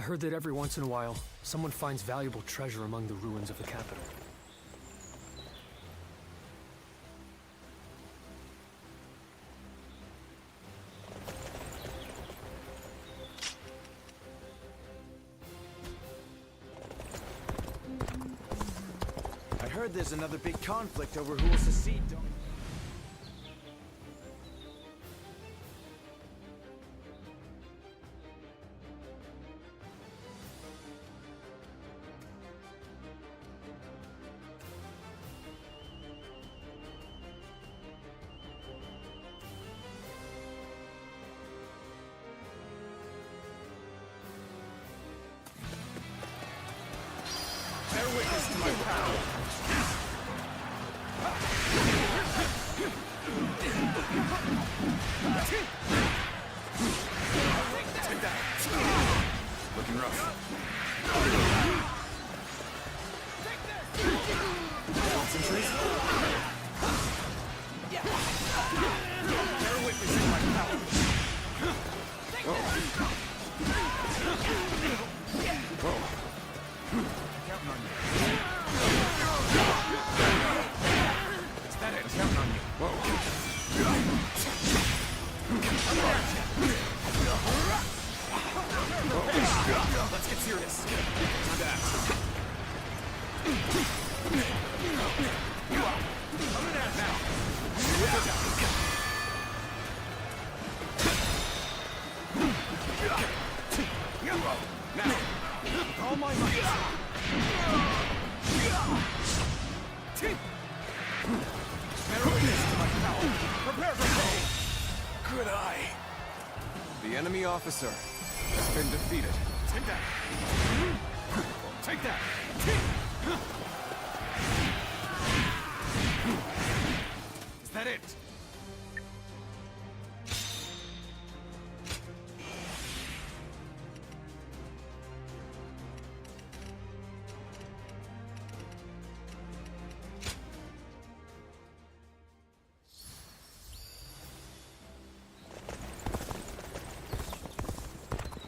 heard that every once in a while, someone finds valuable treasure among the ruins of the capital. I heard there's another big conflict over who will secede. Bear witness to my power. Take that. Looking rough. Concentrate. Bear witness to my power. Whoa. Counting on you. Is that it? Counting on you. Whoa. Let's get serious. Time to act. I'm gonna act now. Now, with all my might. Better witness to my power. Prepare for pain. Good eye. The enemy officer has been defeated. Take that. Take that. Is that it?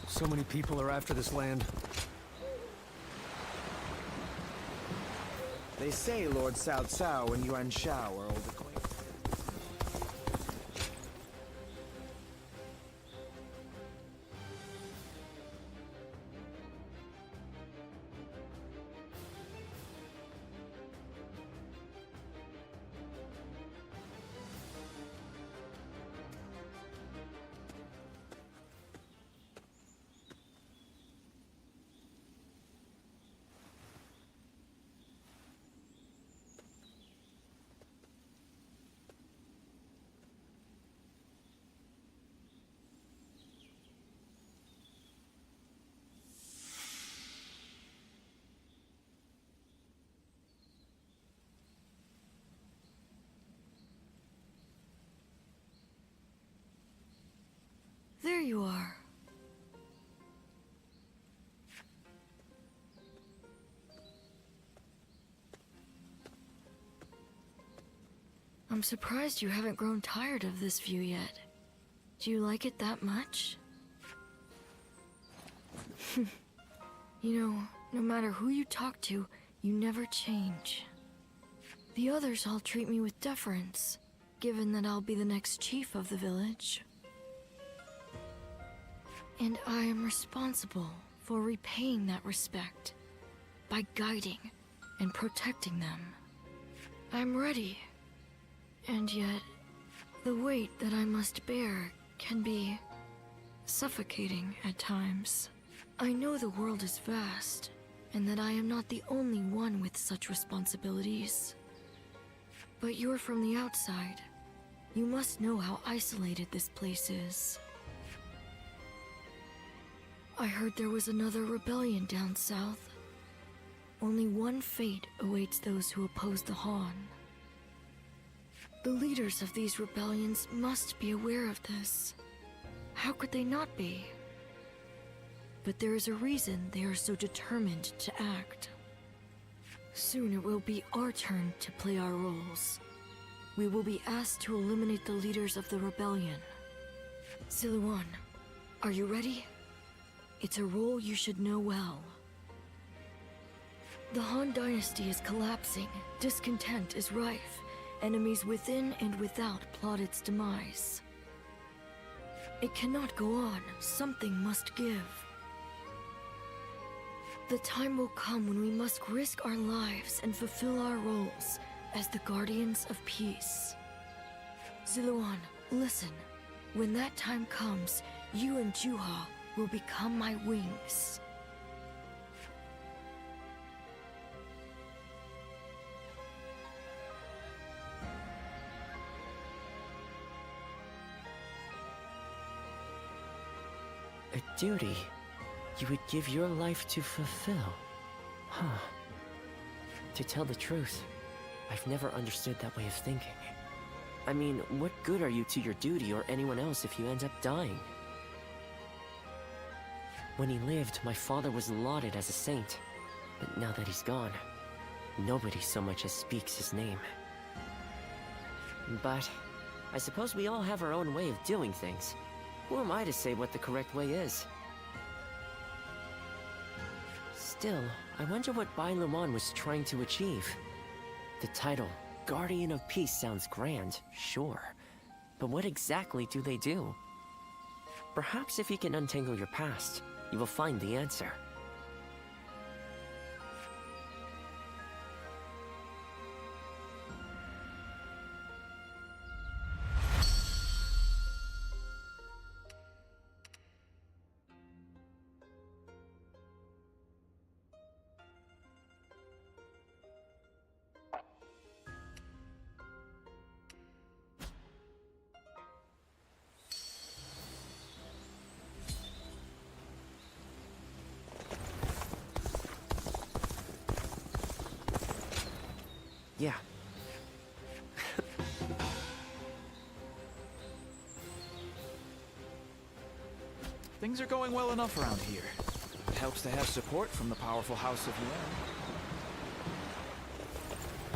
So many people are after this land. They say Lord Cao Cao and Yuan Shao are old acquaintances. There you are. I'm surprised you haven't grown tired of this view yet. Do you like it that much? You know, no matter who you talk to, you never change. The others all treat me with deference, given that I'll be the next chief of the village. And I am responsible for repaying that respect by guiding and protecting them. I'm ready. And yet, the weight that I must bear can be suffocating at times. I know the world is vast, and that I am not the only one with such responsibilities. But you're from the outside. You must know how isolated this place is. I heard there was another rebellion down south. Only one fate awaits those who oppose the Han. The leaders of these rebellions must be aware of this. How could they not be? But there is a reason they are so determined to act. Soon it will be our turn to play our roles. We will be asked to eliminate the leaders of the rebellion. Siluan, are you ready? It's a role you should know well. The Han Dynasty is collapsing, discontent is rife, enemies within and without plot its demise. It cannot go on, something must give. The time will come when we must risk our lives and fulfill our roles as the Guardians of Peace. Ziluan, listen. When that time comes, you and Juha will become my wings. A duty you would give your life to fulfill. Huh. To tell the truth, I've never understood that way of thinking. I mean, what good are you to your duty or anyone else if you end up dying? When he lived, my father was lauded as a saint. But now that he's gone, nobody so much as speaks his name. But I suppose we all have our own way of doing things. Who am I to say what the correct way is? Still, I wonder what Bai Luman was trying to achieve. The title, Guardian of Peace, sounds grand, sure. But what exactly do they do? Perhaps if you can untangle your past, you will find the answer. Yeah. Things are going well enough around here. It helps to have support from the powerful House of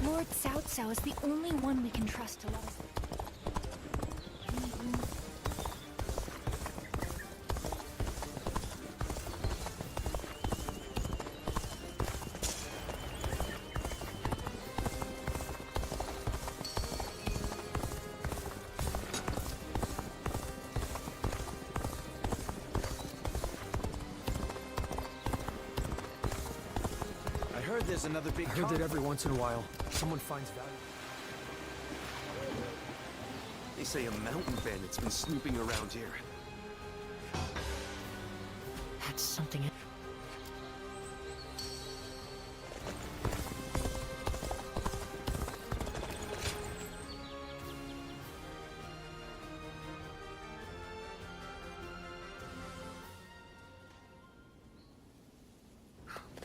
Yuan. Lord Cao Cao is the only one we can trust to let us. There's another big I heard that every once in a while, someone finds value. They say a mountain bandit's been snooping around here. That's something.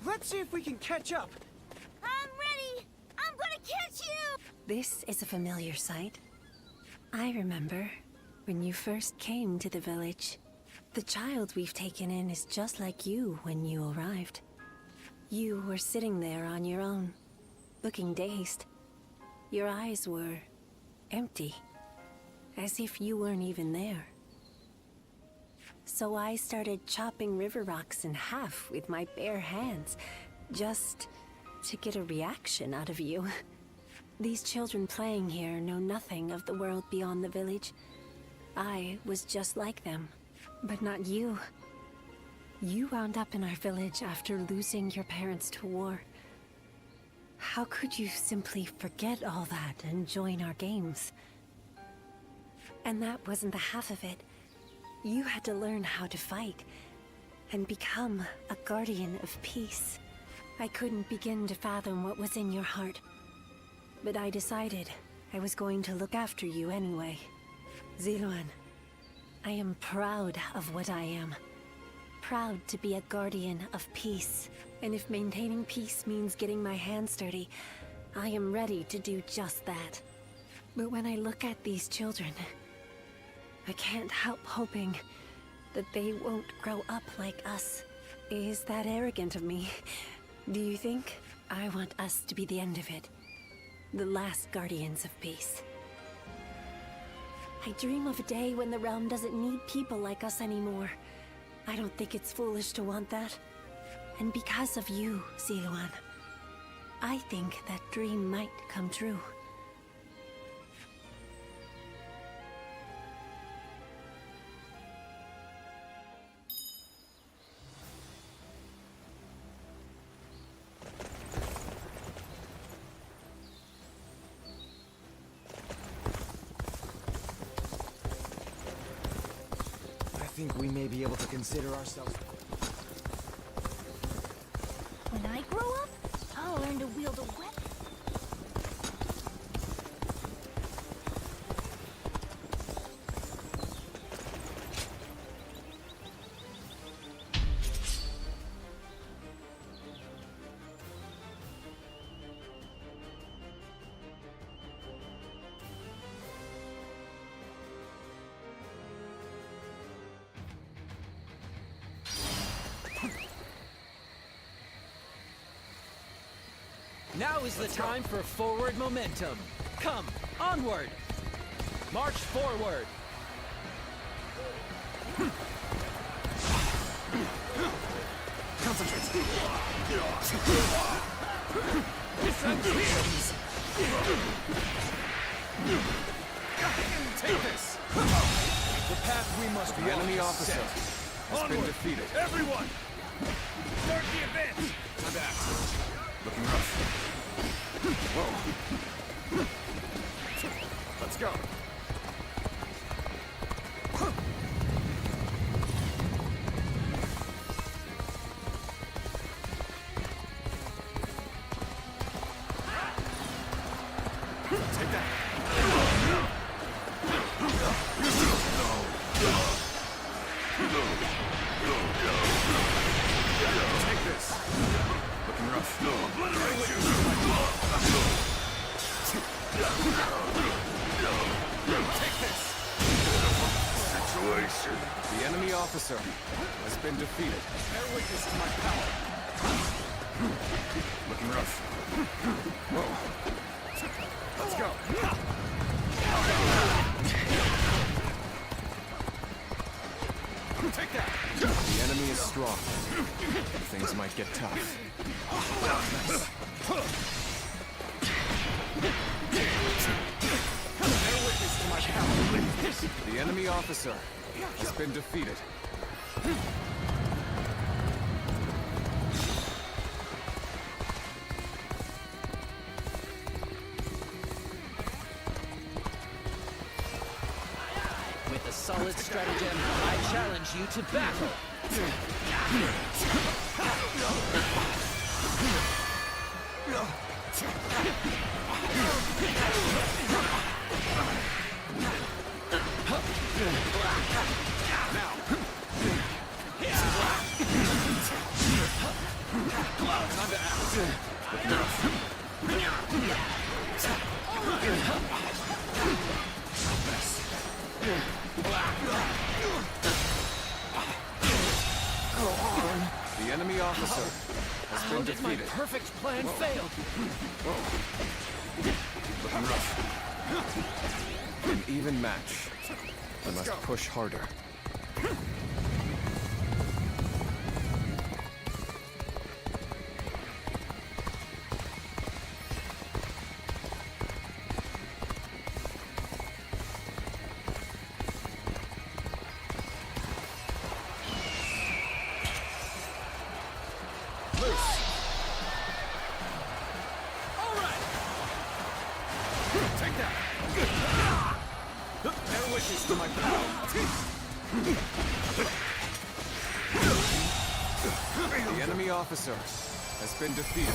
Let's see if we can catch up. I'm ready! I'm gonna catch you! This is a familiar sight. I remember when you first came to the village. The child we've taken in is just like you when you arrived. You were sitting there on your own, looking dazed. Your eyes were empty, as if you weren't even there. So I started chopping river rocks in half with my bare hands, just to get a reaction out of you. These children playing here know nothing of the world beyond the village. I was just like them, but not you. You wound up in our village after losing your parents to war. How could you simply forget all that and join our games? And that wasn't the half of it. You had to learn how to fight, and become a guardian of peace. I couldn't begin to fathom what was in your heart, but I decided I was going to look after you anyway. Ziluan, I am proud of what I am. Proud to be a guardian of peace, and if maintaining peace means getting my hands dirty, I am ready to do just that. But when I look at these children, I can't help hoping that they won't grow up like us. Is that arrogant of me? Do you think I want us to be the end of it? The last guardians of peace. I dream of a day when the realm doesn't need people like us anymore. I don't think it's foolish to want that. And because of you, Ziluan, I think that dream might come true. I think we may be able to consider ourselves... When I grow up, I'll learn to wield a weapon. Now is the time for forward momentum. Come, onward! March forward! Concentrate. Take this. The path we must The walk enemy is officer set. has been defeated. Everyone! Start the advance! Time to act. Looking rough. Whoa. Let's go. Take that. Take this. Looking rough. Take this. Situation. The enemy officer has been defeated. Bear witness to my power. Looking rough. Whoa. Let's go. Take that. The enemy is strong. Things might get tough. Bear witness to my power. The enemy officer has been defeated. With a solid stratagem, I challenge you to battle! Time to act. Looking rough. The enemy officer has How been did my defeated. perfect plan fail? Looking rough. An even match. I must push harder. Take that! Bear witness to my power. The enemy officer has been defeated.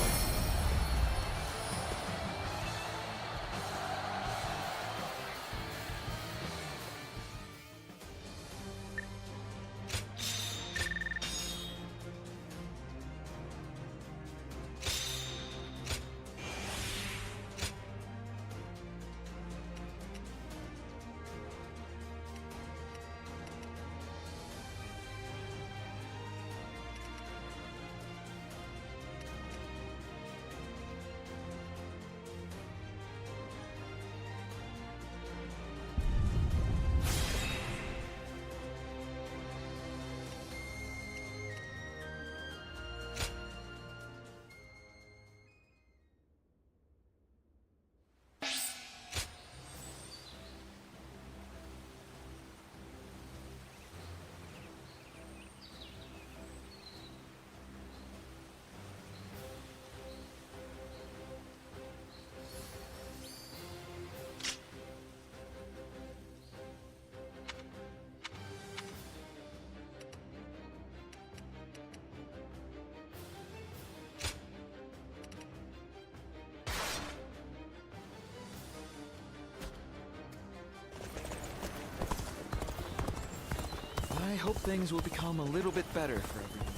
I hope things will become a little bit better for everyone.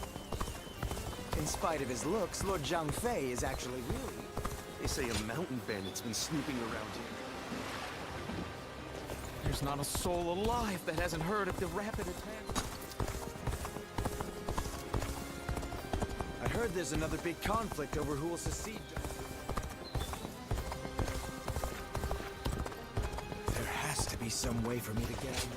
In spite of his looks, Lord Zhang Fei is actually really... They say a mountain bandit's been snooping around here. There's not a soul alive that hasn't heard of the rapid attack. I heard there's another big conflict over who will succeed. There has to be some way for me to get him.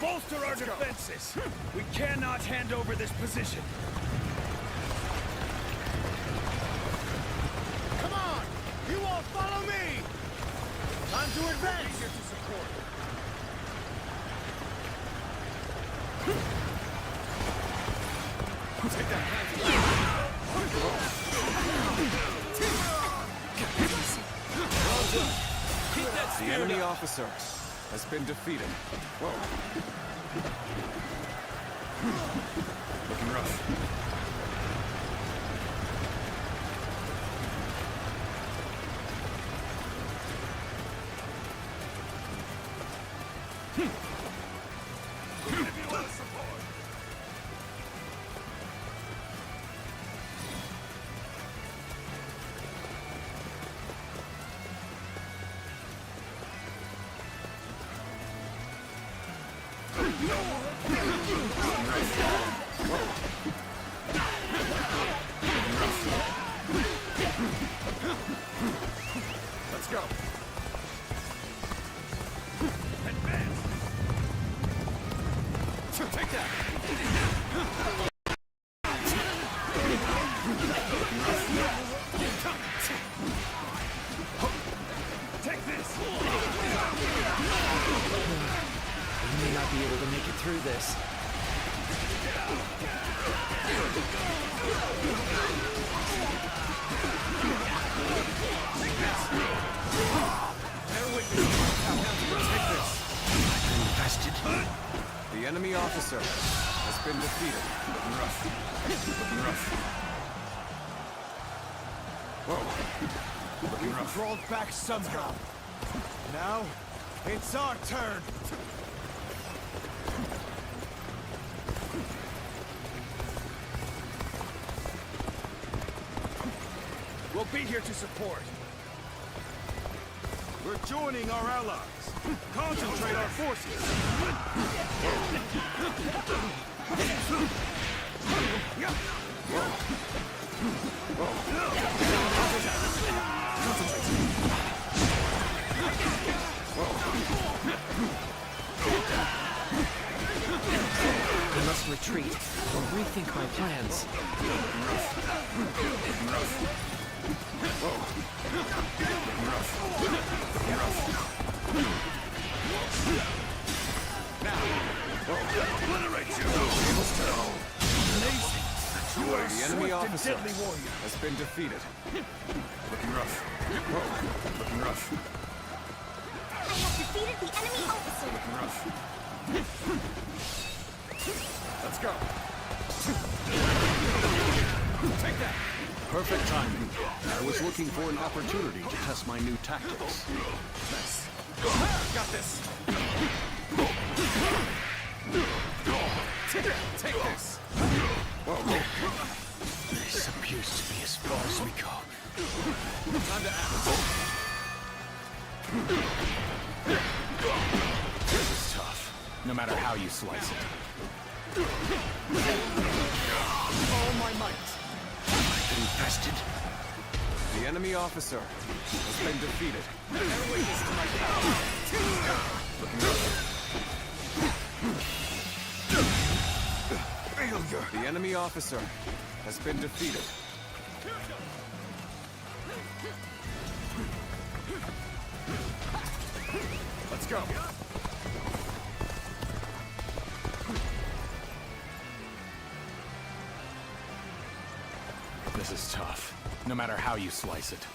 Bolster our defenses! We cannot hand over this position! Come on! You all follow me! Time to advance! Here to support. Take that! Keep that The enemy officer has been defeated. Whoa. Looking rough. Give you all the support! Let's go. Advance! Take that! Take this! We may not be able to make it through this. Take this! Infested. The enemy officer has been defeated. Looking rough. Looking rough. Whoa. Looking rough. Crawled back somehow. Now, it's our turn. We'll be here to support. We're joining our allies. Concentrate our forces. I must retreat or rethink my plans. Obliterate you! Amazing! You are a The enemy swift and officer deadly warrior. has been defeated. Looking rough. Whoa. Looking rough. I have defeated the enemy officer. Looking rough. Let's go. Take that. Perfect timing. I was looking for an opportunity to test my new tactics. Nice. Got this. Take this. Whoa. This appears to be as far as we go. Time to act. This is tough, no matter how you slice it. All my might. Infested? The enemy officer has been defeated. Never witness to my power. Looking rough. enemy officer has been defeated. Let's go. This is tough, no matter how you slice it.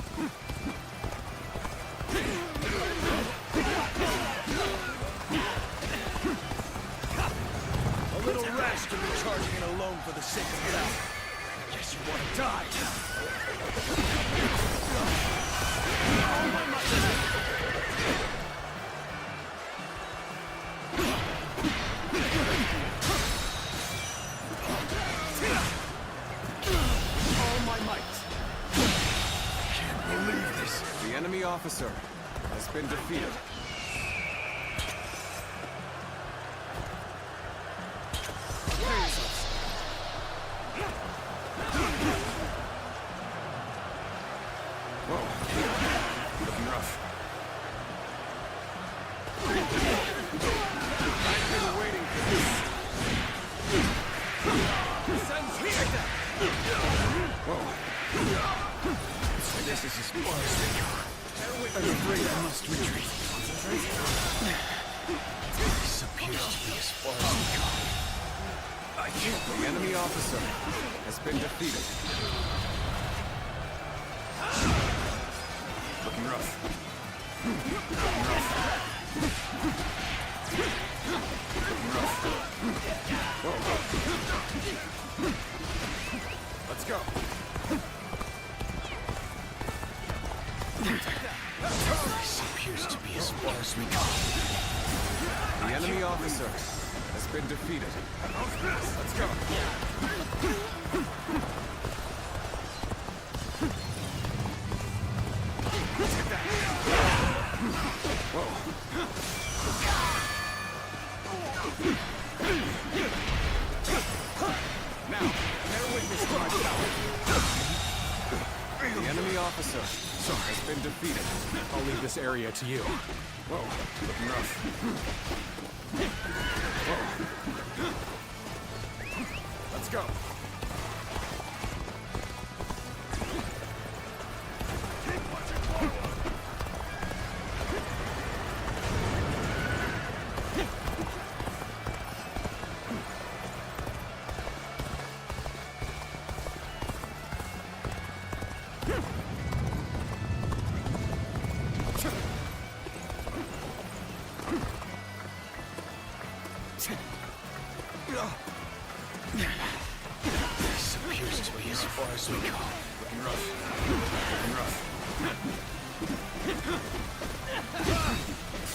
A little rash to be charging in alone for the sake of battle. Guess you want to die. All my might. Can't believe this. The enemy officer has been defeated. Whoa. Looking rough. I've been waiting for this. Whoa. So this is as far as they go. I'm afraid I must retreat. This appears to be as far as we go. I can't The enemy officer has been defeated. Looking rough. Whoa. Let's go. This appears to be as far as we go. The enemy officer has been defeated. Let's go. Whoa. Now, bear witness to my power. The enemy officer has been defeated. I'll leave this area to you. Whoa, looking rough. Whoa. Let's go. This appears to be as far as we go. Looking rough. Looking rough.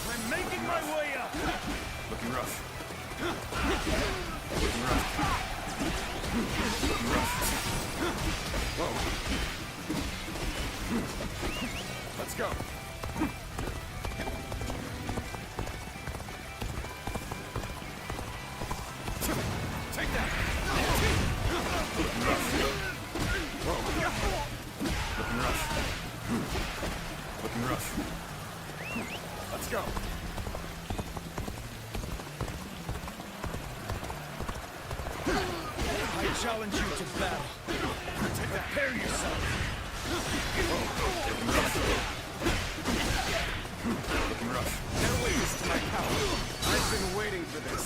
I'm making my way up. Looking rough. Looking rough. Looking rough. Whoa. Let's go. Take that. Looking rough. Whoa. Looking rough. Looking rough. Let's go. I challenge you to battle. Prepare yourself. Looking rough. Looking rough. Bear witness to my power. I've been waiting for this.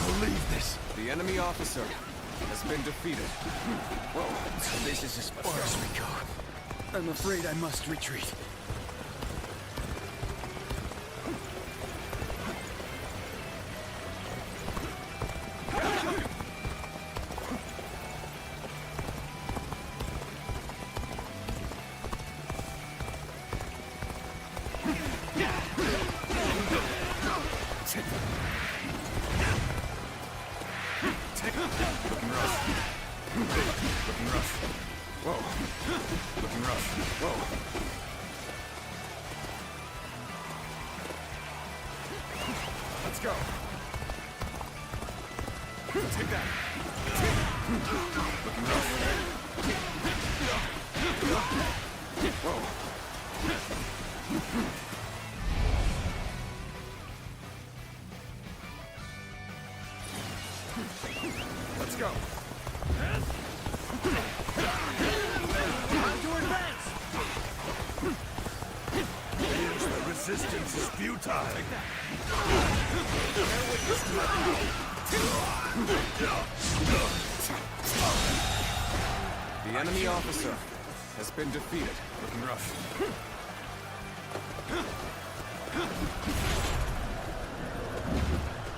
Believe this. The enemy officer has been defeated. Whoa. So this is as far as we go. I'm afraid I must retreat. Looking rough. Looking rough. Whoa. Looking rough. Whoa. Let's go. Take that. Looking rough. Whoa. resistance is futile. The enemy officer has been defeated. Looking rough.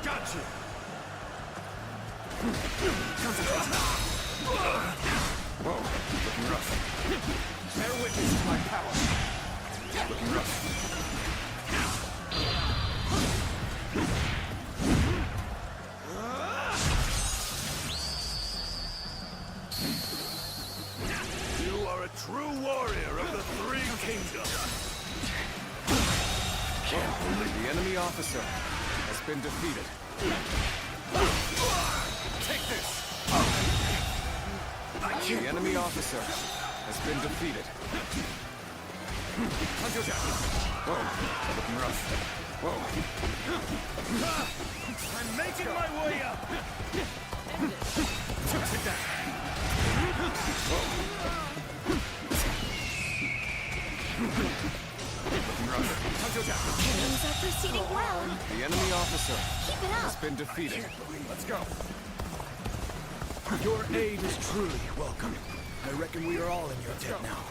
Gotcha! Whoa, looking rough. Bear witness to my power. Looking rough. You are a true warrior of the Three Kingdoms. The enemy officer has been defeated. Take this! The enemy officer has been defeated. Whoa, looking rough. Whoa. I'm making my way up! Take that! Looking rough. Things are proceeding well. The enemy officer Keep it has up. been defeated. Let's go! Your aid is truly welcome. I reckon we are all in your debt now.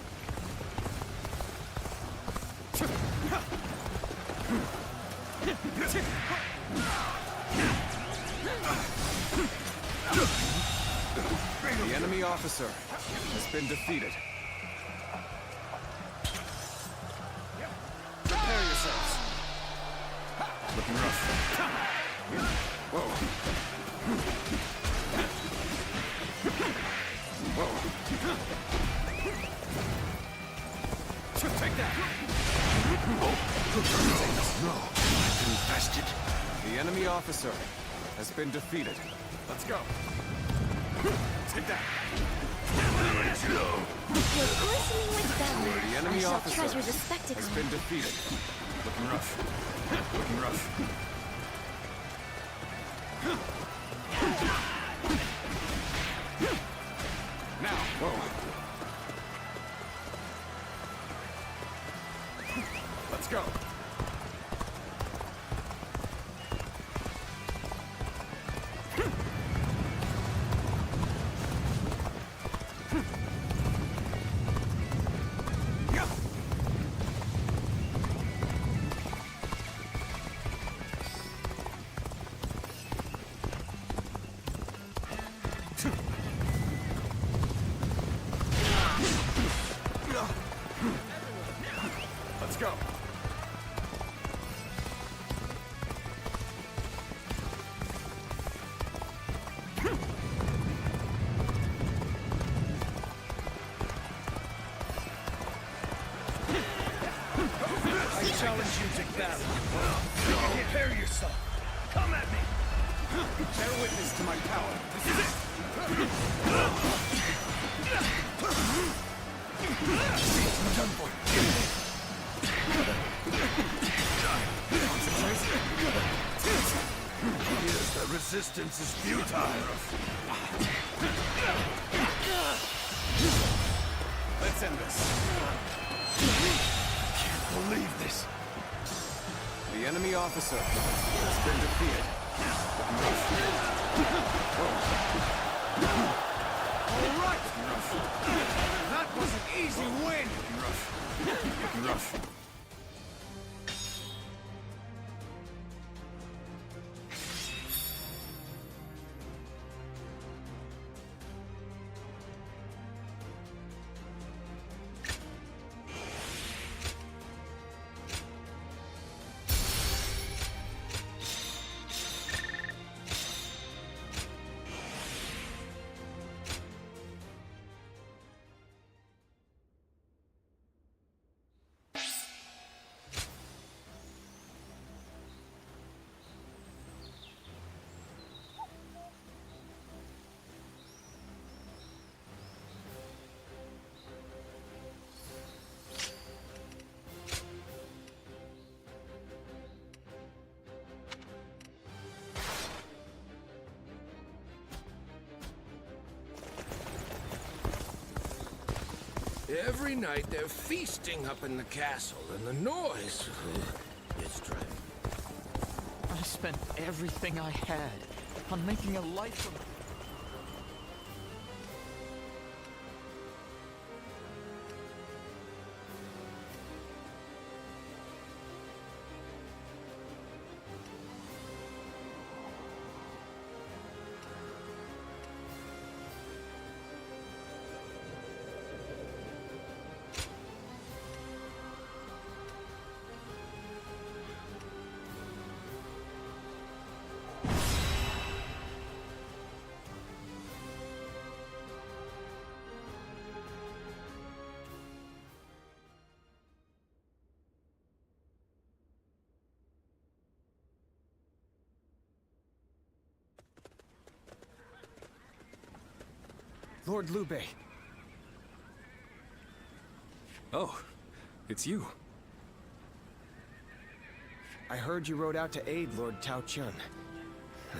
The enemy officer has been defeated. Prepare yourselves! Looking rough. Whoa. Whoa. Take that! No, I've invested. The enemy officer has been defeated. Let's go! Take that! You're glistening with valor. The I enemy shall officer treasure the spectacle. has been defeated. Looking rough. Looking rough. Now, whoa. Let's go! Let's go! I challenge you to battle. Prepare yourself. Come at me. Bear witness to my power. This is it! I'm done for. Yes, the resistance is futile. Let's end this. Can't believe this. The enemy officer has been defeated. All right! That was an easy win! Looking rough. Every night they're feasting up in the castle, and the noise... I spent everything I had on making a life of... Lord Liu Bei. Oh, it's you. I heard you rode out to aid Lord Tao Chun.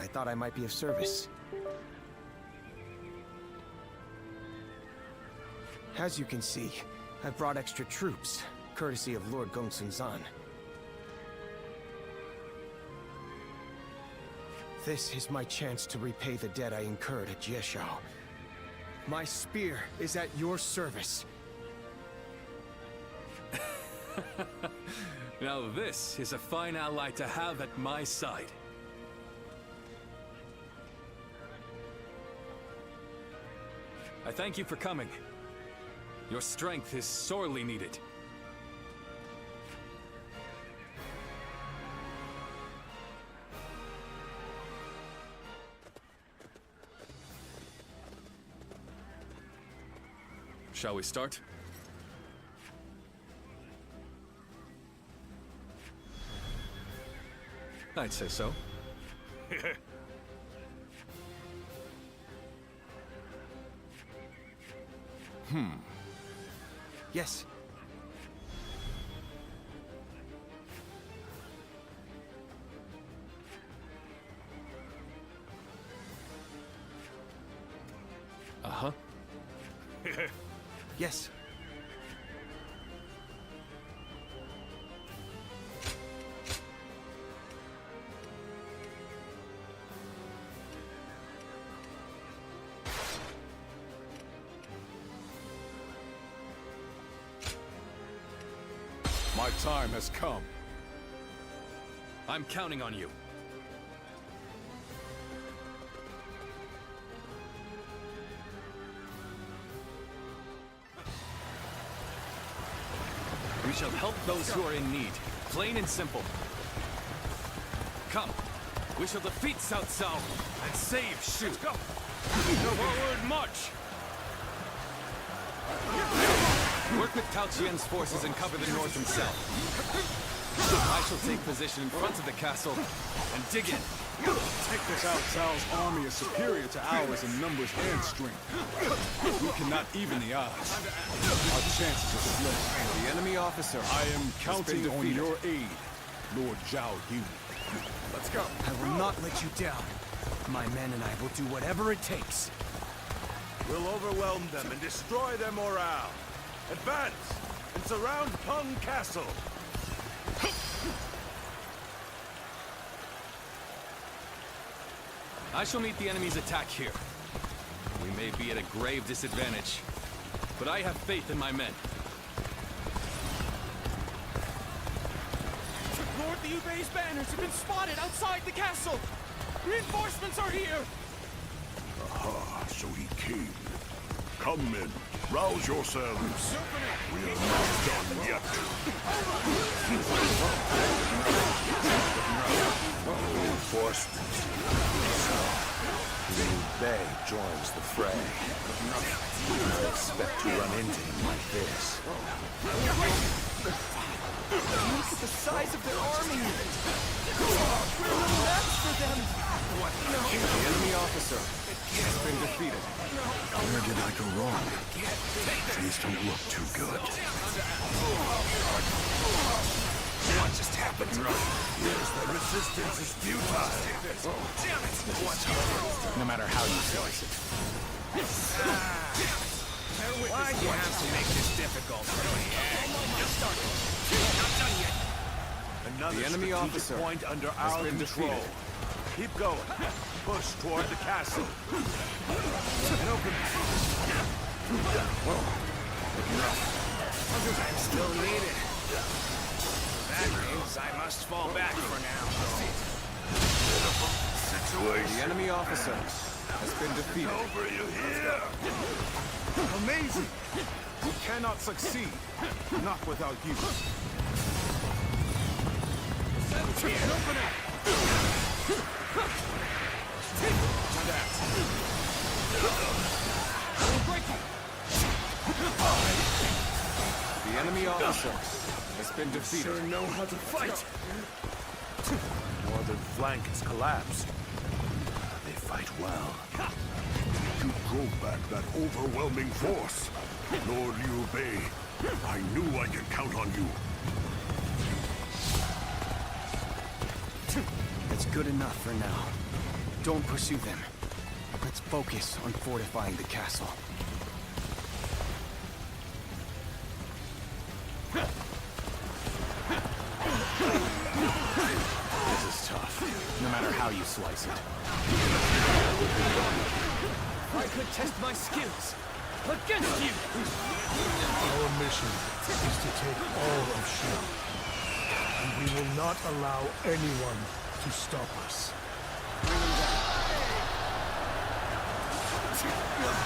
I thought I might be of service. As you can see, I've brought extra troops, courtesy of Lord Gongsun Zan. This is my chance to repay the debt I incurred at Jieshao. My spear is at your service. Now this is a fine ally to have at my side. I thank you for coming. Your strength is sorely needed. Shall we start? I'd say so. Yes. Uh-huh. Yes. My time has come. I'm counting on you. We shall help those who are in need, plain and simple. Come, we shall defeat Cao Cao and save Shu. Let's go! Forward march! Work with Tao Qian's forces and cover the north and south. I shall take position in front of the castle and dig in. Cao Cao's army is superior to ours in numbers and strength. We cannot even the odds. Our chances are slim. The enemy officer. I am counting on your aid, Lord Zhao Yu. Let's go. I will not let you down. My men and I will do whatever it takes. We'll overwhelm them and destroy their morale. Advance and surround Peng Castle. I shall meet the enemy's attack here. We may be at a grave disadvantage, but I have faith in my men. Lord Liu Bei's banners have been spotted outside the castle! Reinforcements are here! Aha, so he came. Come, men. Rouse yourselves. We are not done yet. Reinforcements. So, Liu Bei joins the fray. I expect to run into him like this. Look at the size of their army! We're a little less for them! The enemy officer has been defeated. Where did I go wrong? These don't look too good. What just happened? Yes, the resistance is futile. Damn it! No matter how you slice it. Why'd you have to make this difficult? Just started. Not done yet. Another The enemy strategic officer point under has our been control. defeated. Keep going. Push toward the castle. And open. Still needed. That means I must fall back for now. The enemy officer has been defeated. Over you here. Amazing! We cannot succeed. Not without you. The enemy officer has been defeated. Sure know how to fight. Northern flank has collapsed. They fight well. You drove back that overwhelming force. Lord Liu Bei, I knew I could count on you. That's good enough for now. Don't pursue them. Let's focus on fortifying the castle. This is tough, no matter how you slice it. I could test my skills against you! Our mission is to take all of Shu. And we will not allow anyone to stop us.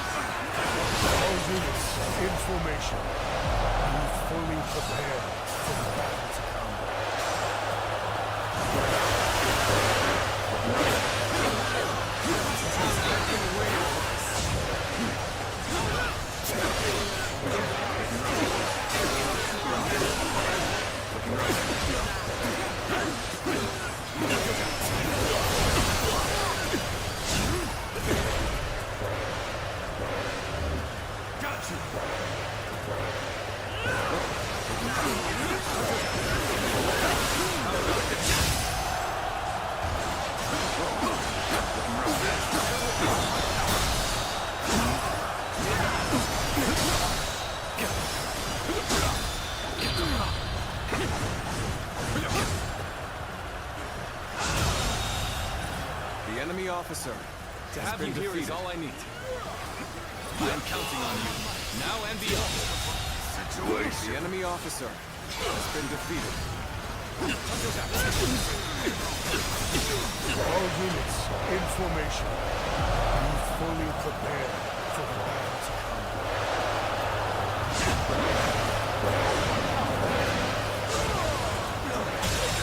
All units in formation. Be fully prepared for the battle to come. The enemy officer To has have been you here is defeated. all I need. I'm counting on you, now and beyond. The enemy officer has been defeated. All units in formation. Be fully prepared for the battle to come.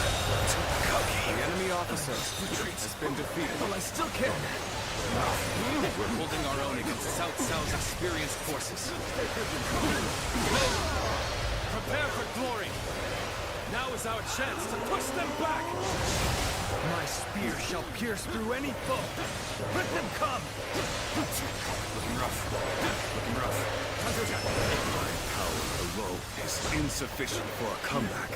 The enemy officer has been defeated. Well, I still can. We're holding our own against South Cao's experienced forces. Prepare for glory. Now is our chance to push them back. My spear shall pierce through any foe. Let them come! Looking rough. Looking rough. My power alone is insufficient for a comeback.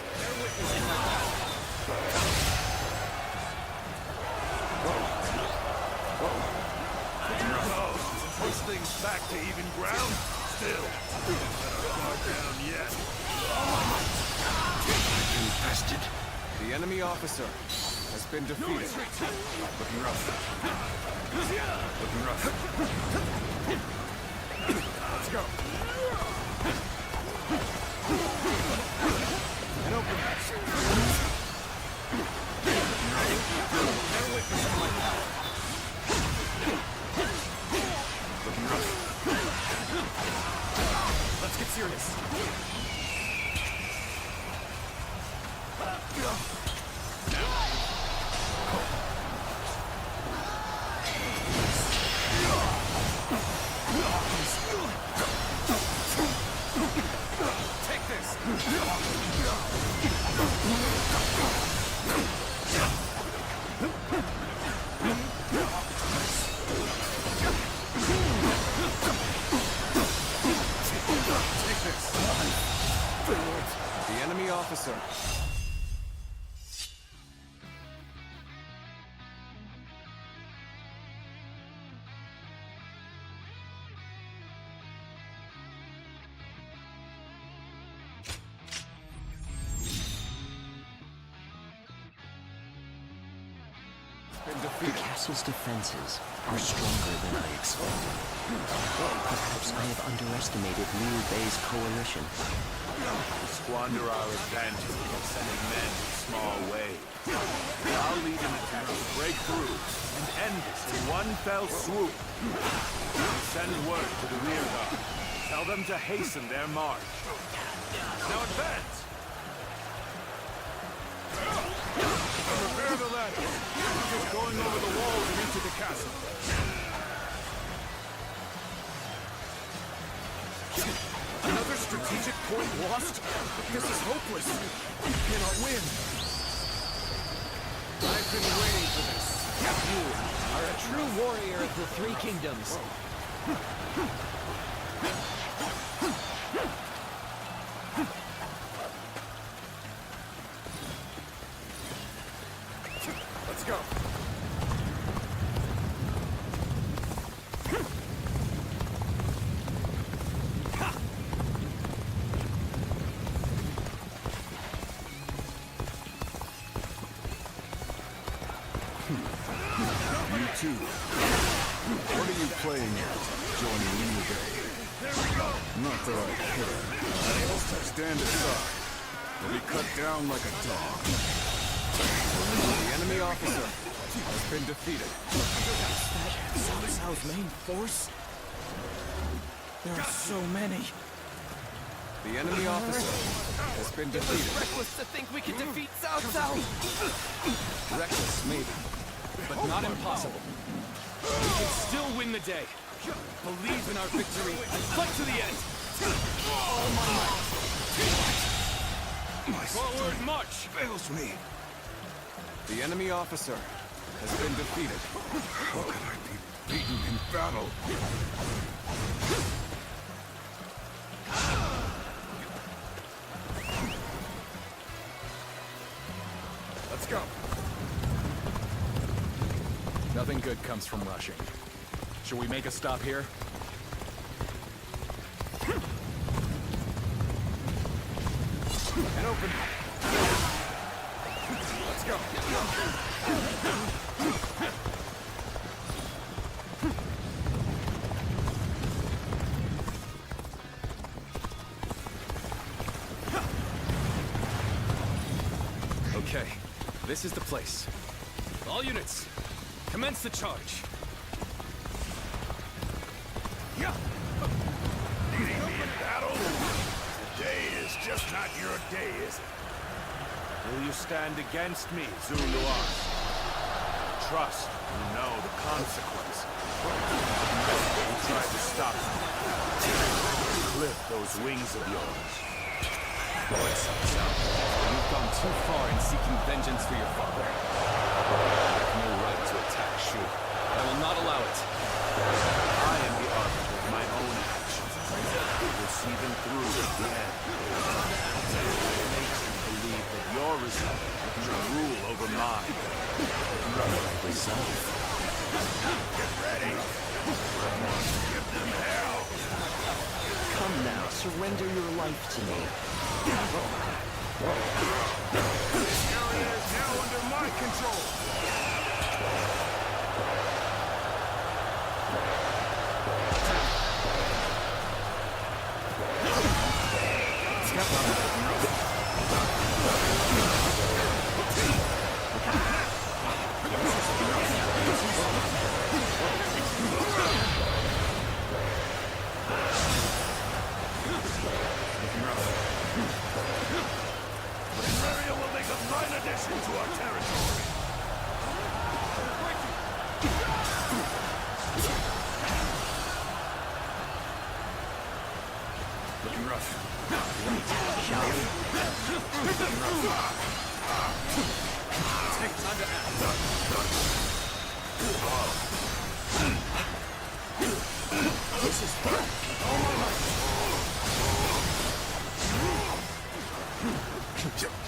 Push things back to even ground. Still, not down yet. Infested. The enemy officer has been defeated. Looking rough. Looking rough. Let's go. And open. Bear witness to my power. Looking rough. Let's get serious. Take this. Take this. The enemy officer. The castle's defenses are stronger than I expected. Perhaps I have underestimated Liu Bei's coalition. We squander our advantage by sending men in small waves. I'll lead an attack to break through and end this in one fell swoop. Send word to the rear guard. Tell them to hasten their march. Now advance! Prepare the ladder. Just going over the walls and into the castle. Another strategic point lost? This is hopeless. We cannot win. I've been waiting for this. You are a true warrior of the Three Kingdoms. Let's go. You too. What are you playing at? Joining Liu Bei? Not that I care. Stand aside. Or be cut down like a dog. The enemy officer has been defeated. Cao Cao's main force? There are so many. The enemy officer has been defeated. Reckless to think we can defeat Cao Cao. Reckless, maybe, but not impossible. We can still win the day. Believe in our victory and fight to the end. All my might. Forward march. Fails me. The enemy officer has been defeated. How can I be beaten in battle? Let's go. Nothing good comes from rushing. Shall we make a stop here? And open. Let's go. Okay, this is the place. All units, commence the charge. Yeah. Beating me in battle? Today is just not your day, is it? Will you stand against me, Zuluan? Trust you know the consequence. You tried to stop me. Clip those wings of yours. Boy, Cao, you've gone too far in seeking vengeance for your father. I have no right to attack Shu. I will not allow it. I am the arbiter of my own actions. I will see them through again. It makes me believe that your resolve should rule over mine. Resolve? Get ready! Give them hell! Come now, surrender your life to me. This area is now under my control!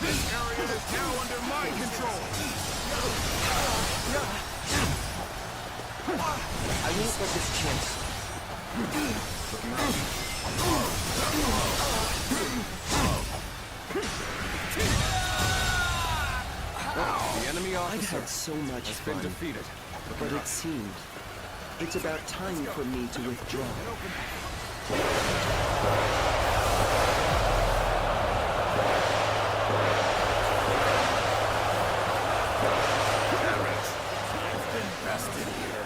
This area is now under my control! I won't let this chance. The enemy I've officer had so much has been fun, defeated. but it seemed it's about time for me to withdraw. It's been best in here.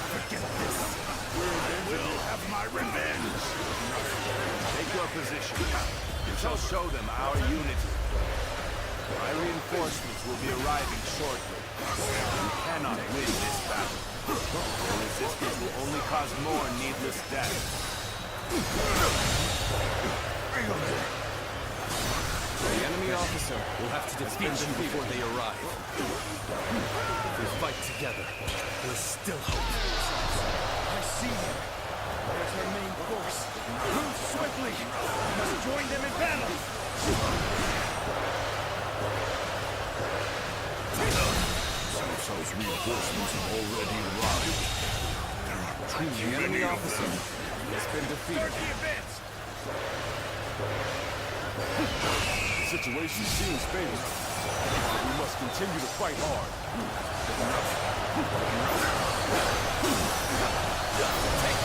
Forget this. We'll have my revenge. Take your position. We shall show them our unity. My reinforcements will be arriving shortly. We cannot win this battle. The resistance will only cause more needless death. The enemy officer will have to defeat them before they arrive. If we fight together, there's still hope. I see him. There's our main force. Move swiftly. We must join them in battle. South's reinforcements have already arrived. There are too The many enemy of officer them. has been defeated. The situation seems favorable. We must continue to fight hard. Take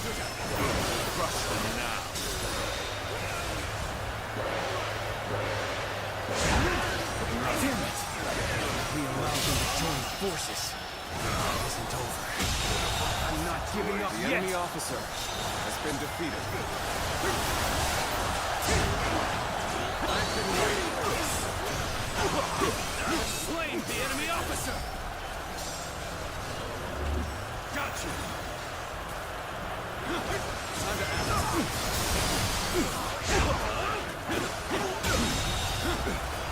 Crush them now. Damn it! We allowed them to join forces. It isn't over. I'm not giving up The yet. enemy officer has been defeated. I've been waiting for this. Slain the enemy officer. Gotcha. Time to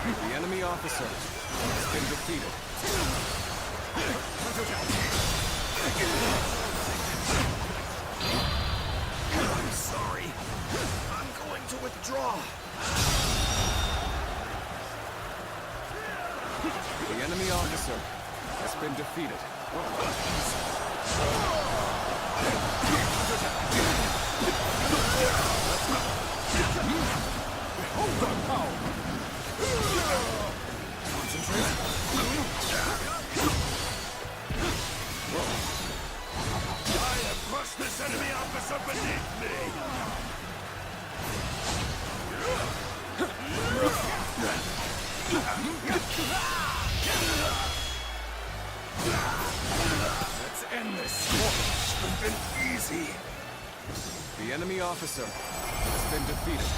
The enemy officer has been defeated. I'm sorry. I'm going to withdraw. The enemy officer has been defeated. Hold on, power! I have crushed this enemy officer beneath me. Let's end this. Should have been easy. The enemy officer has been defeated.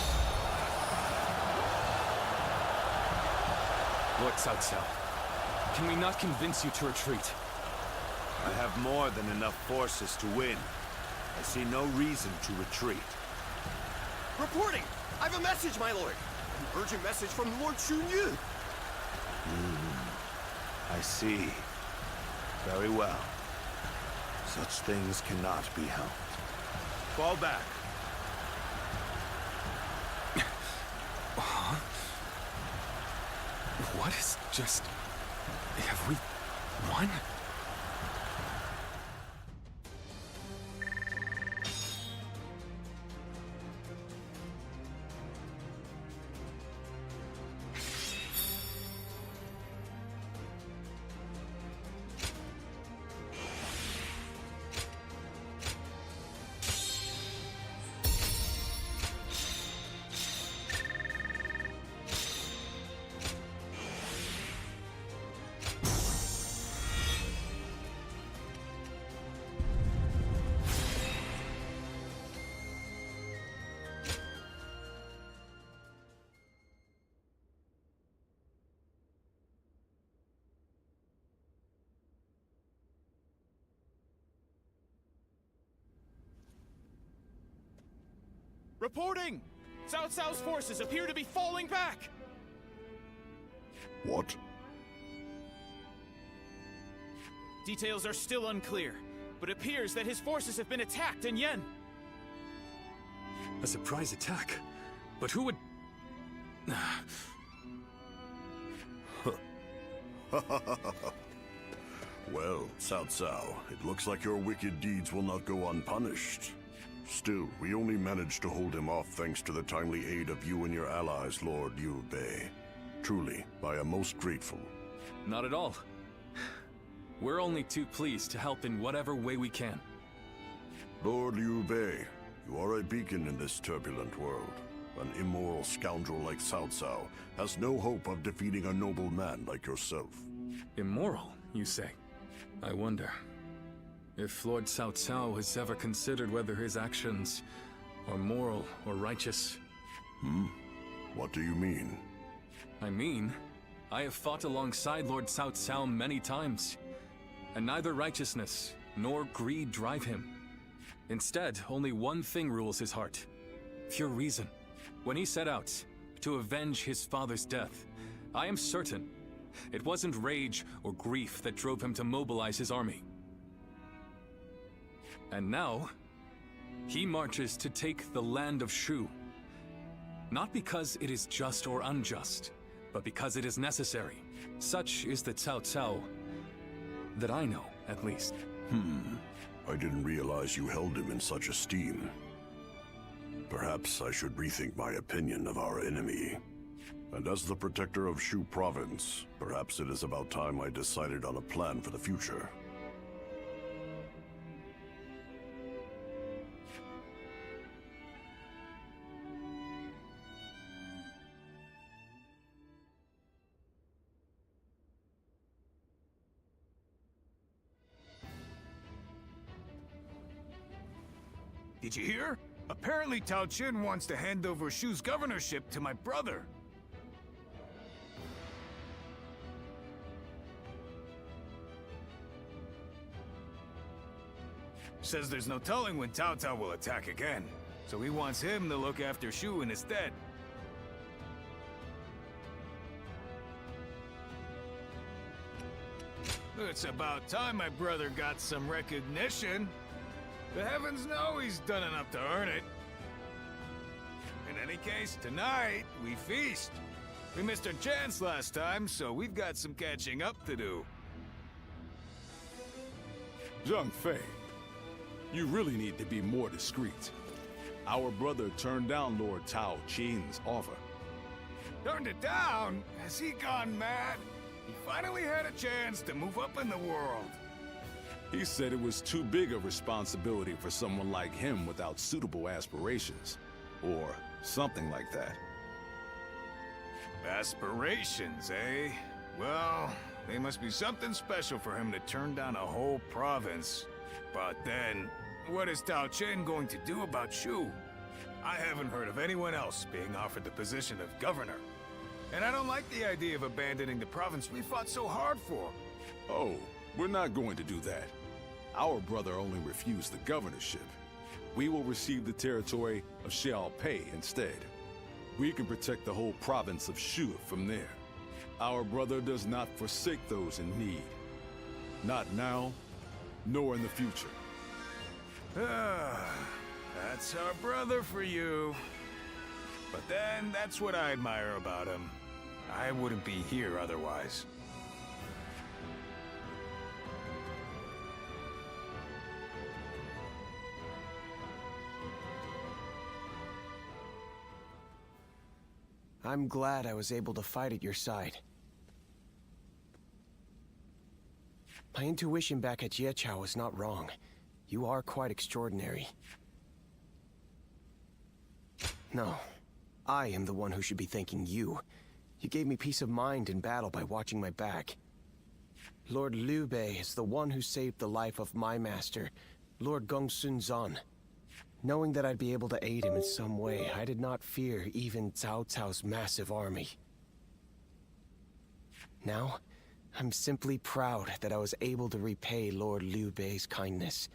Lord Cao Cao, can we not convince you to retreat? I have more than enough forces to win. I see no reason to retreat. Reporting! I have a message, my lord. An urgent message from Lord Chunyu. I see. Very well. Such things cannot be helped. Fall back. What is just... Have we won? Reporting! Cao Cao's forces appear to be falling back! What? Details are still unclear, but it appears that his forces have been attacked in Yen. A surprise attack? But who would... Well, Cao Cao, it looks like your wicked deeds will not go unpunished. Still, we only managed to hold him off thanks to the timely aid of you and your allies, Lord Liu Bei. Truly, I am most grateful. Not at all. We're only too pleased to help in whatever way we can. Lord Liu Bei, you are a beacon in this turbulent world. An immoral scoundrel like Cao Cao has no hope of defeating a noble man like yourself. Immoral, you say? I wonder if Lord Cao Cao has ever considered whether his actions are moral or righteous. What do you mean? I mean, I have fought alongside Lord Cao Cao many times, and neither righteousness nor greed drive him. Instead, only one thing rules his heart: pure reason. When he set out to avenge his father's death, I am certain it wasn't rage or grief that drove him to mobilize his army. And now, he marches to take the land of Shu. Not because it is just or unjust, but because it is necessary. Such is the Cao Cao that I know, at least. I didn't realize you held him in such esteem. Perhaps I should rethink my opinion of our enemy. And as the protector of Shu province, perhaps it is about time I decided on a plan for the future. Did you hear? Apparently Tao Qin wants to hand over Shu's governorship to my brother. Says there's no telling when Cao Cao will attack again, so he wants him to look after Shu in his stead. It's about time my brother got some recognition. The heavens know he's done enough to earn it. In any case, tonight, we feast. We missed our chance last time, so we've got some catching up to do. Zhang Fei, you really need to be more discreet. Our brother turned down Lord Tao Qin's offer. Turned it down? Has he gone mad? He finally had a chance to move up in the world. He said it was too big a responsibility for someone like him without suitable aspirations. Or something like that. Aspirations, eh? Well, they must be something special for him to turn down a whole province. But then, what is Tao Qin going to do about Shu? I haven't heard of anyone else being offered the position of governor. And I don't like the idea of abandoning the province we fought so hard for. Oh, we're not going to do that. Our brother only refused the governorship. We will receive the territory of Xiaopei instead. We can protect the whole province of Shu from there. Our brother does not forsake those in need. Not now, nor in the future. That's our brother for you. But then, that's what I admire about him. I wouldn't be here otherwise. I'm glad I was able to fight at your side. My intuition back at Yeqiao was not wrong. You are quite extraordinary. No, I am the one who should be thanking you. You gave me peace of mind in battle by watching my back. Lord Liu Bei is the one who saved the life of my master, Lord Gongsun Zan. Knowing that I'd be able to aid him in some way, I did not fear even Cao Cao's massive army. Now, I'm simply proud that I was able to repay Lord Liu Bei's kindness.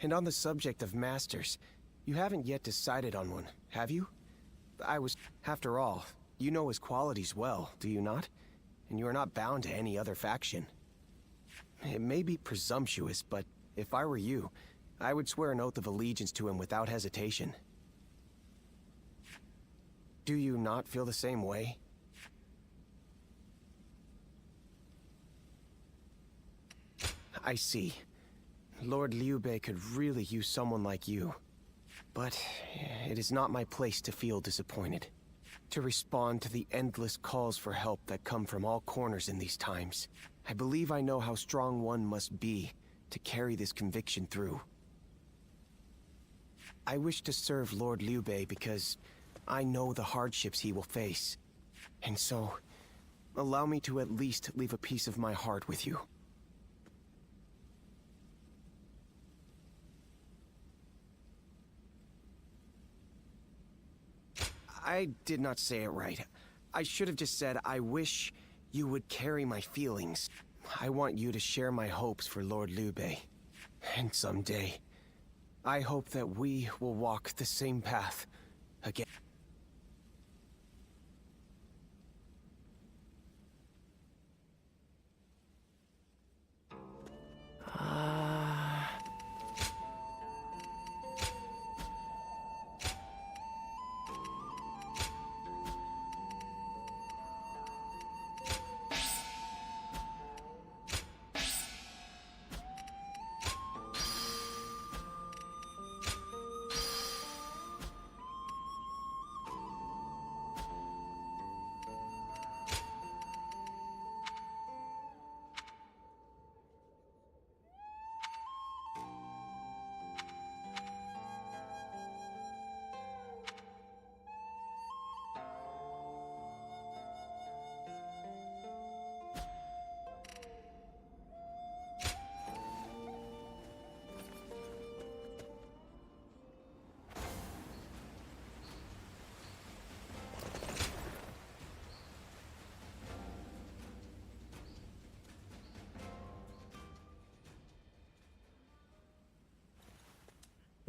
And on the subject of masters, you haven't yet decided on one, have you? After all, you know his qualities well, do you not? And you are not bound to any other faction. It may be presumptuous, but if I were you, I would swear an oath of allegiance to him without hesitation. Do you not feel the same way? I see. Lord Liu Bei could really use someone like you. But it is not my place to feel disappointed. To respond to the endless calls for help that come from all corners in these times. I believe I know how strong one must be to carry this conviction through. I wish to serve Lord Liu Bei because I know the hardships he will face. And so, allow me to at least leave a piece of my heart with you. I did not say it right. I should have just said, I wish you would carry my feelings. I want you to share my hopes for Lord Liu Bei. And someday, I hope that we will walk the same path again.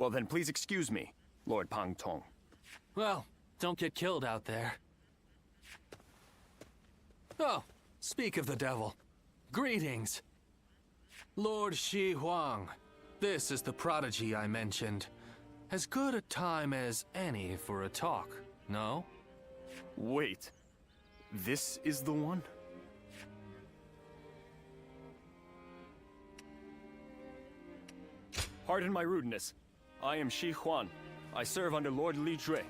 Well then, please excuse me, Lord Pang Tong. Well, don't get killed out there. Oh, speak of the devil. Greetings. Lord Shi Huang. This is the prodigy I mentioned. As good a time as any for a talk, no? Wait. This is the one? Pardon my rudeness. I am Shi Huan. I serve under Lord Li Jue.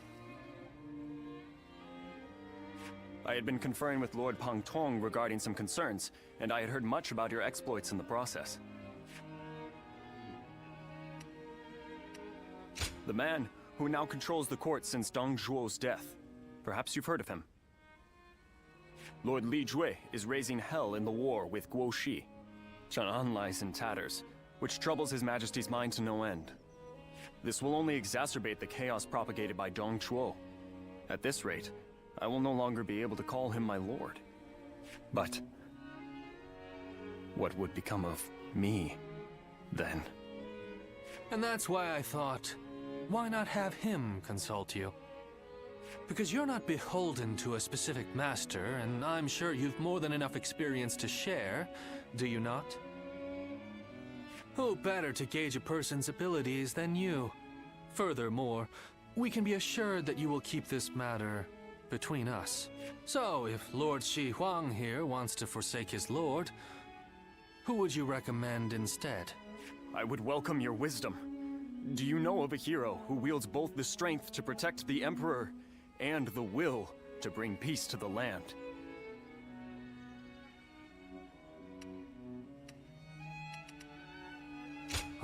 I had been conferring with Lord Pang Tong regarding some concerns, and I had heard much about your exploits in the process. The man who now controls the court since Dong Zhuo's death. Perhaps you've heard of him. Lord Li Jue is raising hell in the war with Guo Shi. Chang'an lies in tatters, which troubles His Majesty's mind to no end. This will only exacerbate the chaos propagated by Dong Zhuo. At this rate, I will no longer be able to call him my lord. But what would become of me, then? And that's why I thought, why not have him consult you? Because you're not beholden to a specific master, and I'm sure you've more than enough experience to share, do you not? Who better to gauge a person's abilities than you? Furthermore, we can be assured that you will keep this matter between us. So, if Lord Shi Huang here wants to forsake his lord, who would you recommend instead? I would welcome your wisdom. Do you know of a hero who wields both the strength to protect the Emperor and the will to bring peace to the land?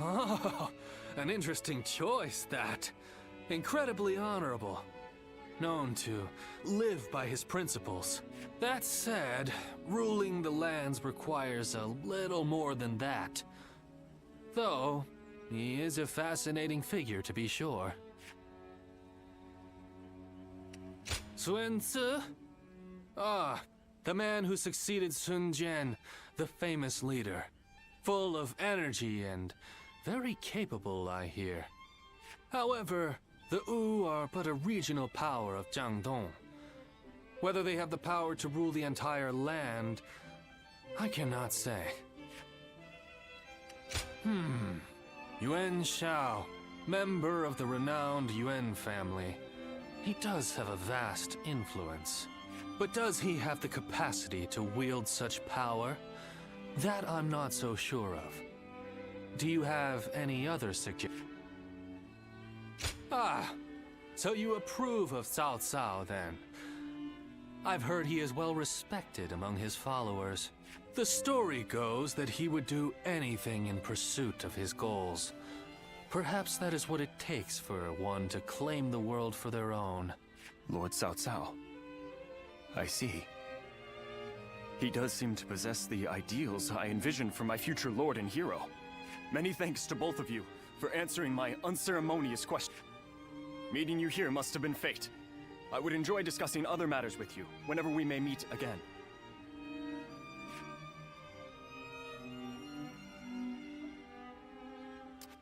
Oh, an interesting choice, that. Incredibly honorable. Known to live by his principles. That said, ruling the lands requires a little more than that. Though, he is a fascinating figure to be sure. Sun Tzu? Ah, the man who succeeded Sun Jian, the famous leader. Full of energy and very capable, I hear. However, the Wu are but a regional power of Jiangdong. Whether they have the power to rule the entire land, I cannot say. Yuan Shao, member of the renowned Yuan family. He does have a vast influence. But does he have the capacity to wield such power? That I'm not so sure of. Do you have any other suggestions? Ah, so you approve of Cao Cao, then? I've heard he is well respected among his followers. The story goes that he would do anything in pursuit of his goals. Perhaps that is what it takes for one to claim the world for their own. Lord Cao Cao. I see. He does seem to possess the ideals I envisioned for my future lord and hero. Many thanks to both of you for answering my unceremonious question. Meeting you here must have been fate. I would enjoy discussing other matters with you whenever we may meet again.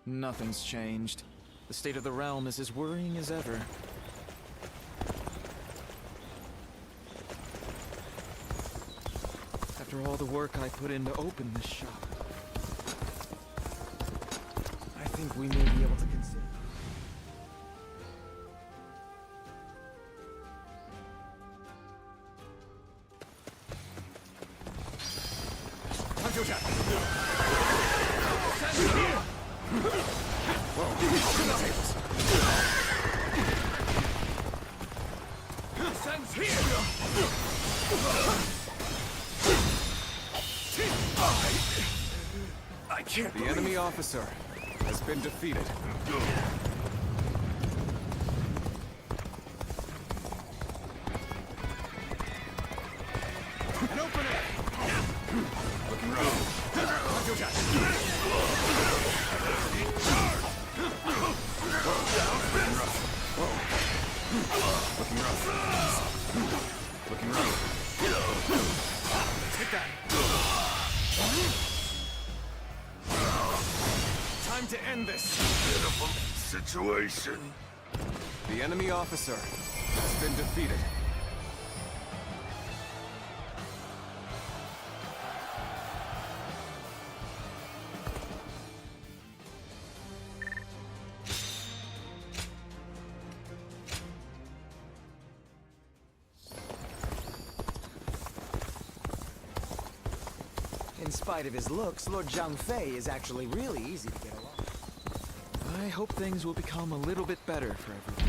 Nothing's changed. The state of the realm is as worrying as ever. After all the work I put in to open this shop, I think we may be able to consider... The enemy officer has been defeated. An opening! Looking rough. Looking rough. Looking rough. Take that. Time to end this. Pitiful situation. The enemy officer has been defeated. In spite of his looks, Lord Zhang Fei is actually really easy to get along. I hope things will become a little bit better for everyone.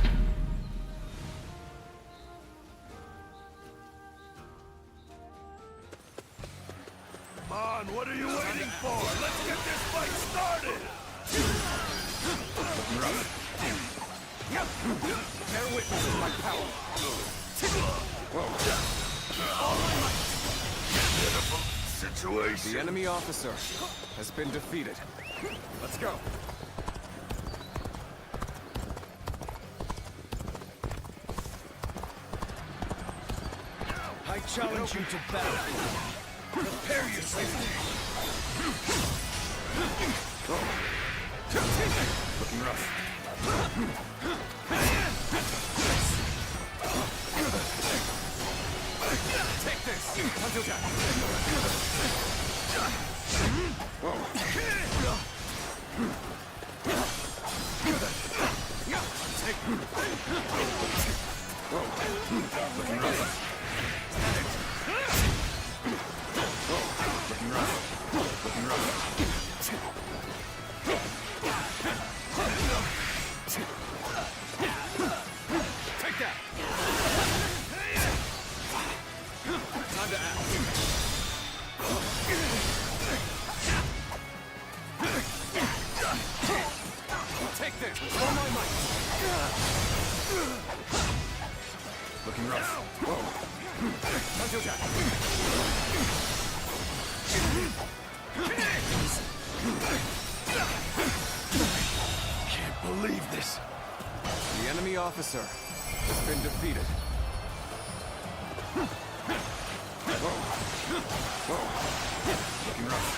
Come on, what are you waiting for? Let's get this fight started! Bear witness to my power. Pitiful situation. The enemy officer has been defeated. Let's go. I challenge you to battle. Prepare yourself. Looking rough. Take this! Until death! Looking rough. Looking rough. Looking rough. Take that! Time to act. Take this with all my might. Looking rough. Whoa. Until death. Can't believe this. The enemy officer has been defeated. Looking rough.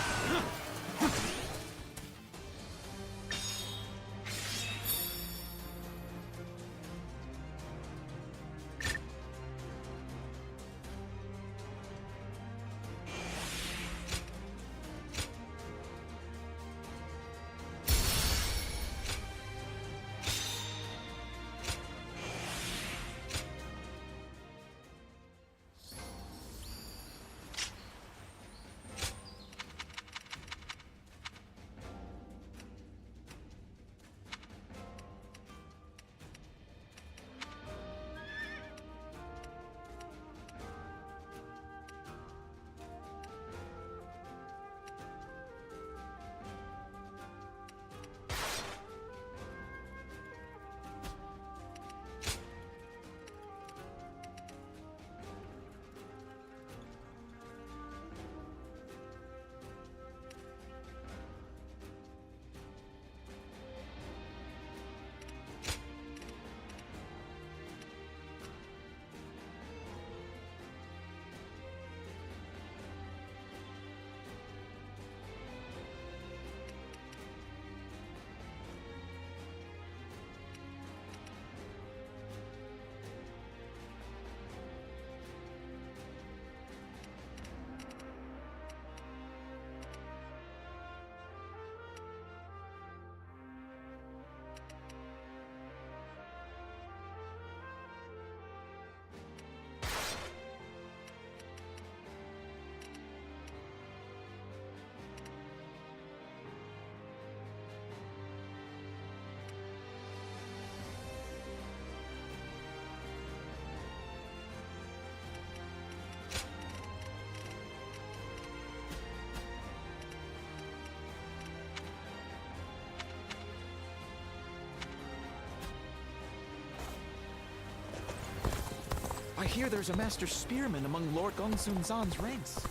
hear there's a master spearman among Lord Gongsun Zan's ranks.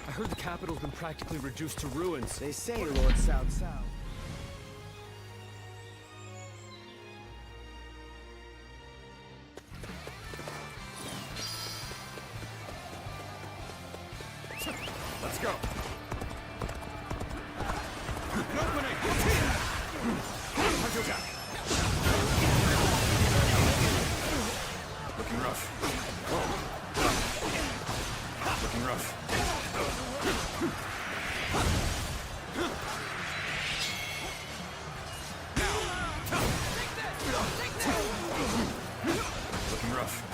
I heard the capital's been practically reduced to ruins. They say Lord Cao Cao. Let's go. Looking rough. Looking rough. Looking rough.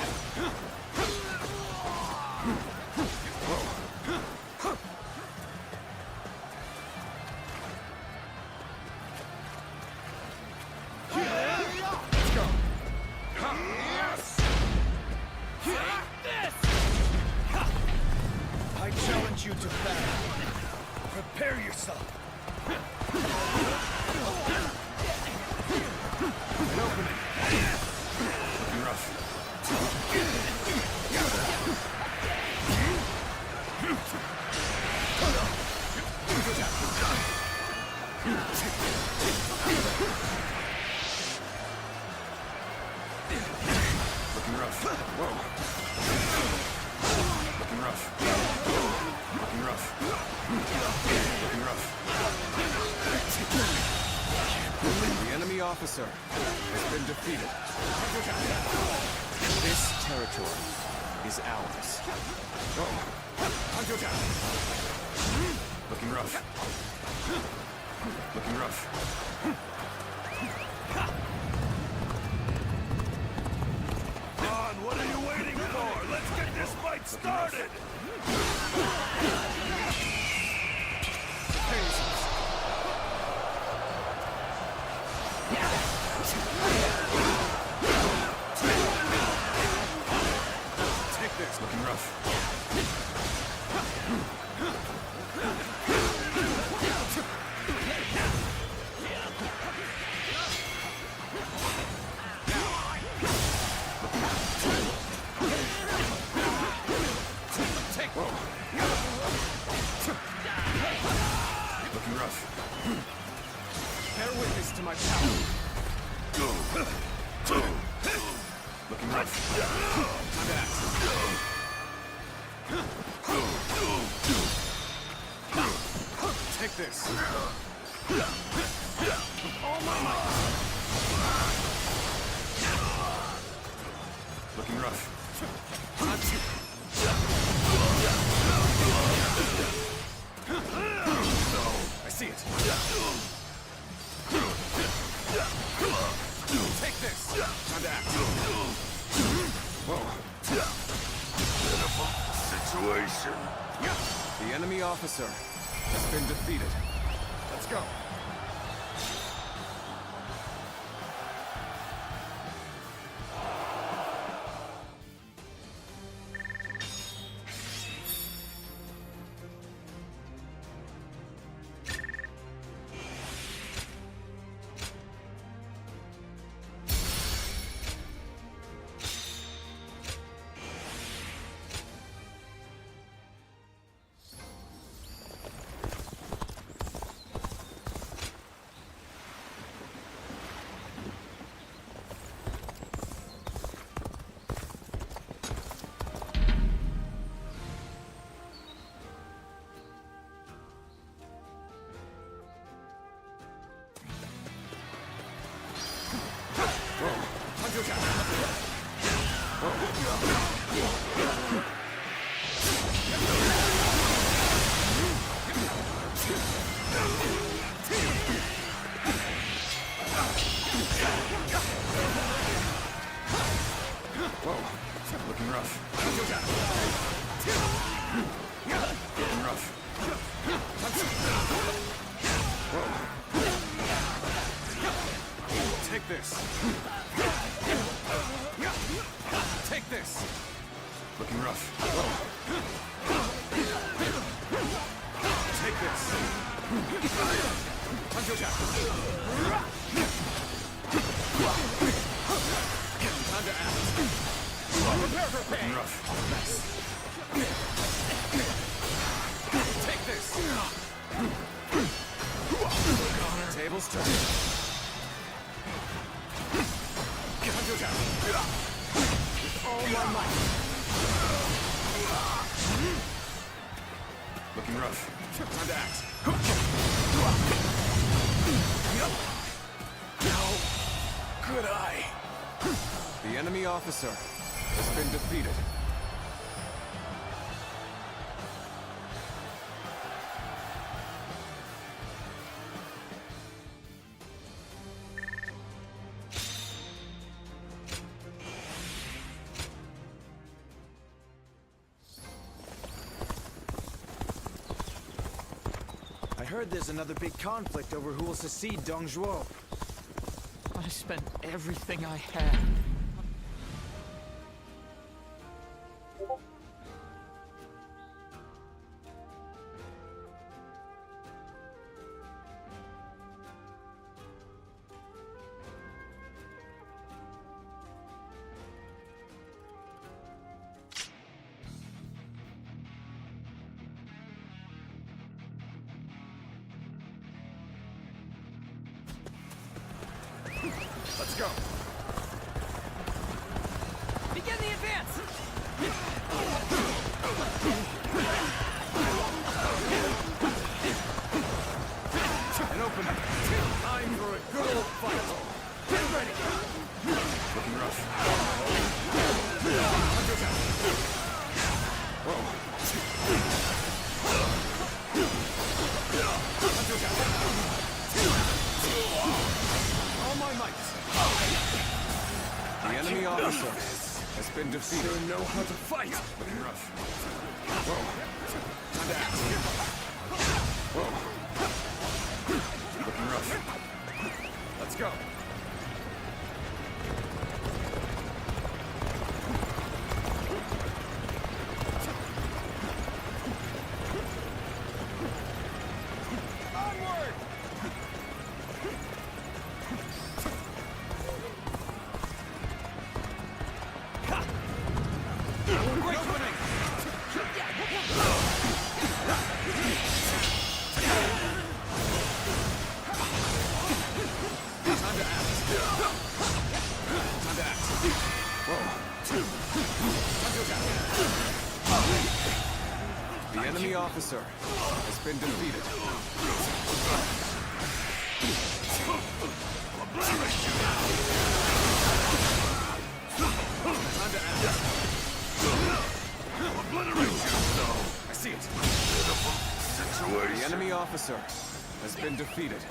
I challenge you to battle. Prepare yourself. An opening. Looking rough. Looking rough. Whoa. Looking rough. Looking rough. Looking rough. The enemy officer has been defeated. This territory is ours. Looking rough. Looking rough. On, what are you waiting for? Let's get this fight started! Take this. Looking rough. Take. Whoa. Looking rough. Bear witness to my power. Looking rough. Time to act. Take this. All my might. Looking rough. I see it. Take this. Time to act. Whoa. Pitiful situation. The enemy officer has been defeated. Let's go. Whoa, looking rough. Looking rough. Whoa. Take this. Take this. Looking rough. Whoa. Take this. Time to act. Prepare for pain. Rough. Take this. Tables turn. With all my might. Looking rough. Time to act. How could I? The enemy officer has been defeated. I heard there's another big conflict over who will succeed Dong Zhuo. I spent everything I had. Let's go. Begin the advance! An opening. Time for a good old fight. Get ready. Looking rough. All my might. The enemy officer has been defeated. They know how to fight. Looking rough. Time to act. Looking rough. Let's go. Onward! Great opening! Time to act. Time to act. The enemy officer has been defeated. Time to act. I see it. The enemy officer has been defeated.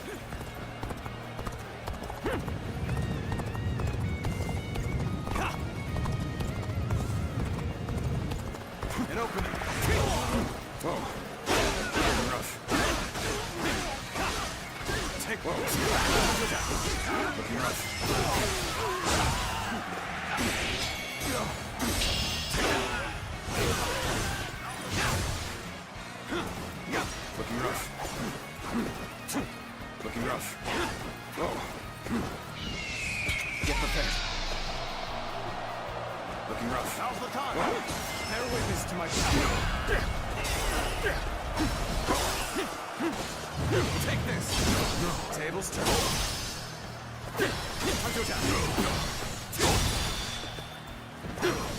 An opening. Whoa. Rough. Take Looking rough. Looking rough. Looking rough. Whoa. Get prepared. Looking rough. Now's the time. Bear witness to my power. Take this. Tables turn. Time to attack.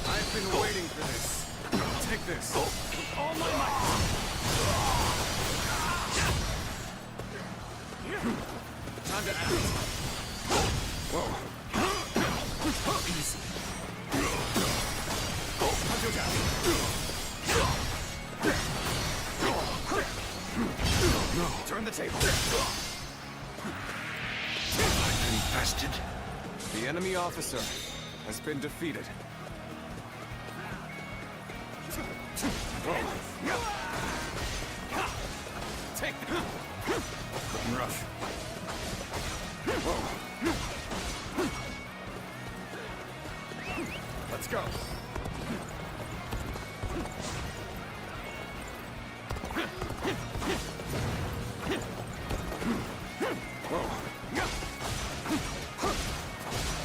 I've been waiting for this. Take this. With all my might. Time to act. Whoa. Easy. Time to attack. Turn the table. Infested. The enemy officer has been defeated. Take them. Looking rough. Let's go.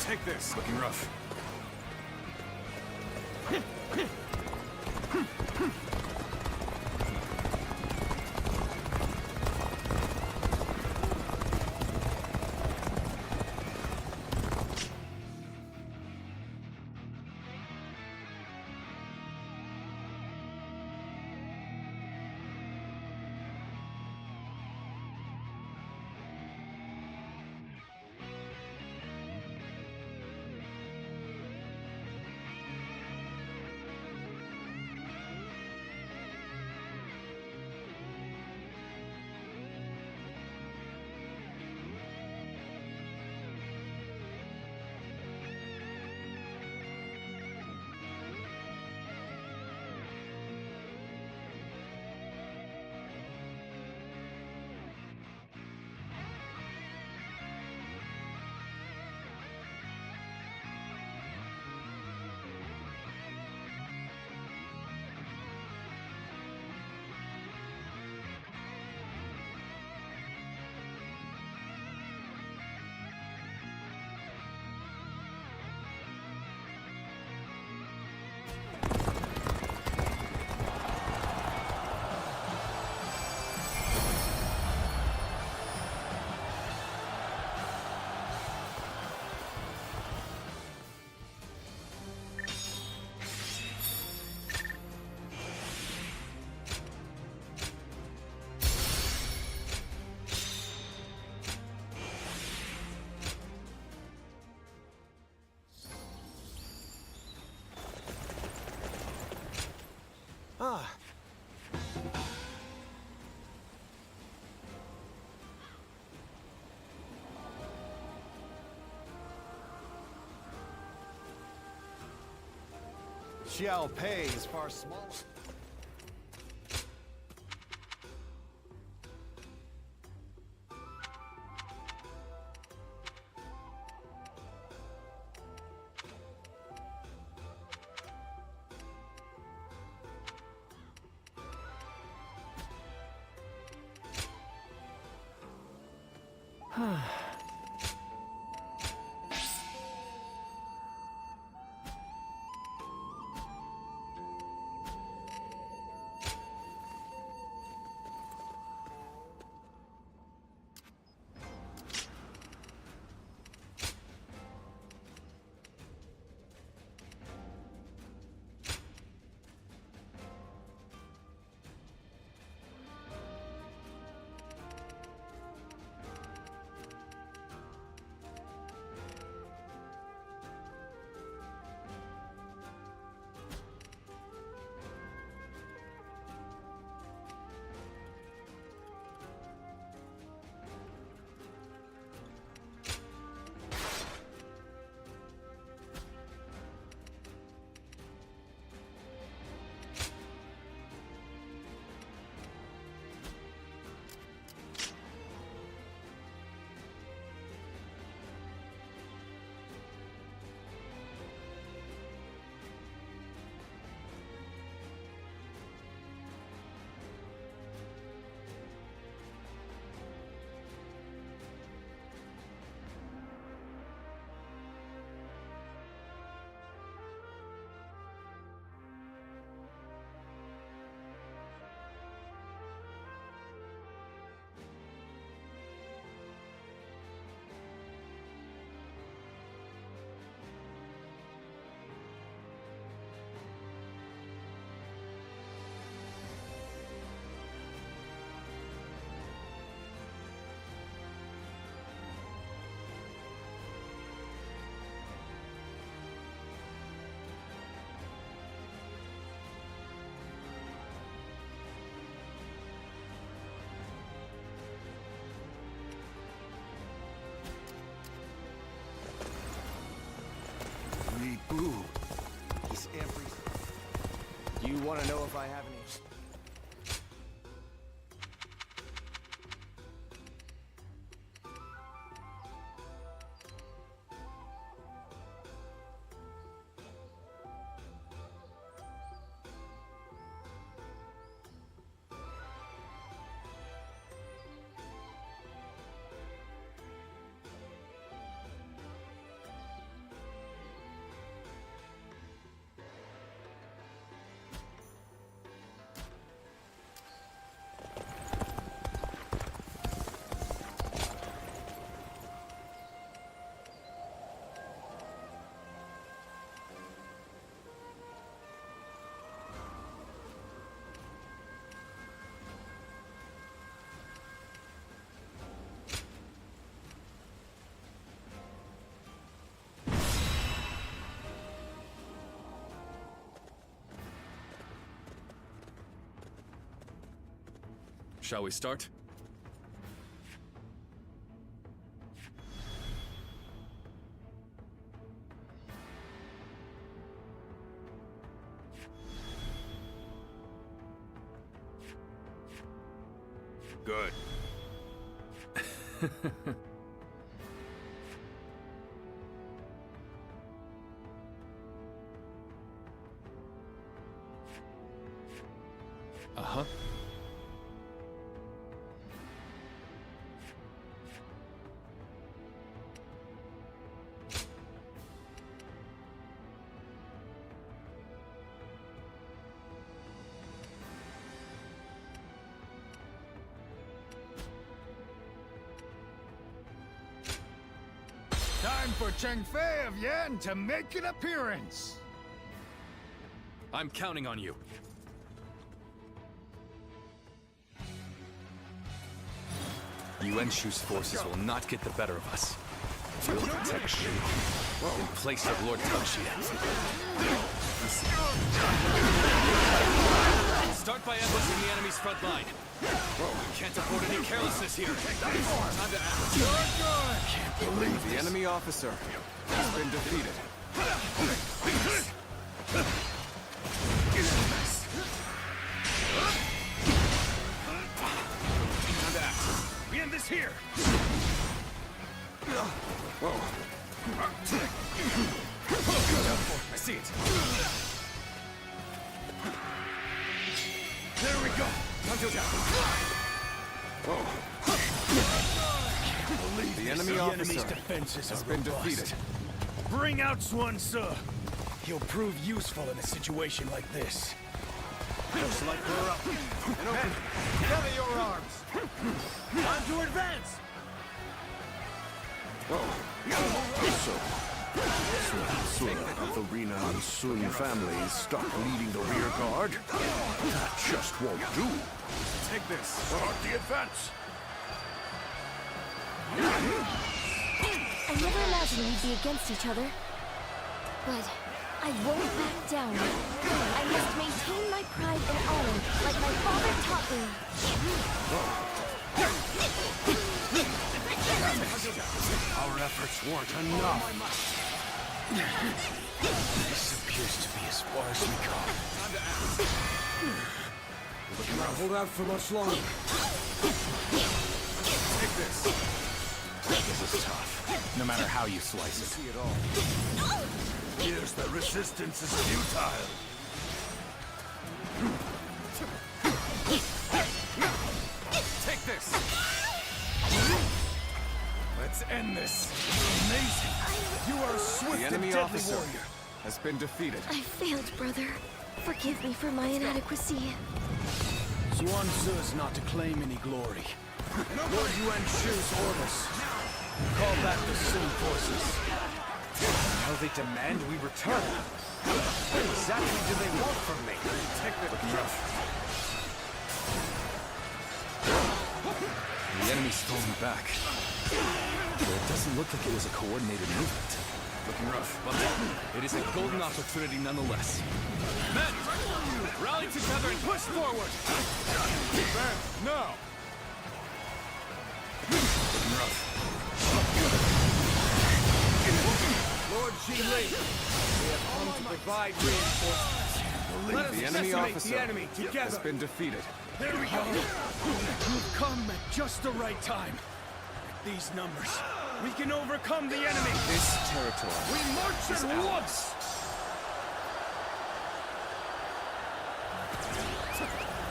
Take this. Looking rough. Xiao Pei is far smaller. Boo. He's every... You want to know if I have any... Shall we start? Good. Uh-huh. Time for Cheng Fei of Yan to make an appearance. I'm counting on you. Yuan Shu's forces will not get the better of us. We will protect Shu in place of Lord Tengxie. Start by ambushing the enemy's front line. We can't afford any carelessness here. Time to act. Can't believe the enemy officer has been defeated. Whoa. I see it. There we go. Whoa. The enemy enemy's officer defenses has are been robust. defeated. Bring out Swan Tzu. He'll prove useful in a situation like this. Looks like we're up. Men, gather your arms. Time to advance. So, of the Rina and Sun families stop leading the rear guard? That just won't do. Take this. Start the advance. I never imagined we'd be against each other. But I won't back down. I must maintain my pride and honor, like my father taught me. Our efforts weren't enough. This appears to be as far as we go. We cannot hold out for much longer. Take this. This is tough, no matter how you slice it. See it all. Here's the resistance is futile. Take this. Let's end this. Amazing. You are a swift The and enemy deadly officer warrior. has been defeated. I failed, brother. Forgive me for my inadequacy. Swan Tzu is not to claim any glory. Lord Yuan Shu's orders. Call back the Sun forces. Now they demand we return. What exactly do they want from me? Take this. Looking rough. The enemy's falling back. But it doesn't look like it was a coordinated movement. Looking rough. But it is a golden opportunity nonetheless. Men! Rally together and push forward! Advance, now! Looking rough. Lord Ji-Li, we have come to provide reinforcements. Let us The enemy decimate officer the enemy has together. been defeated. There we go. You've come at just the right time. At these numbers, we can overcome the enemy. This territory We march is at ours. once.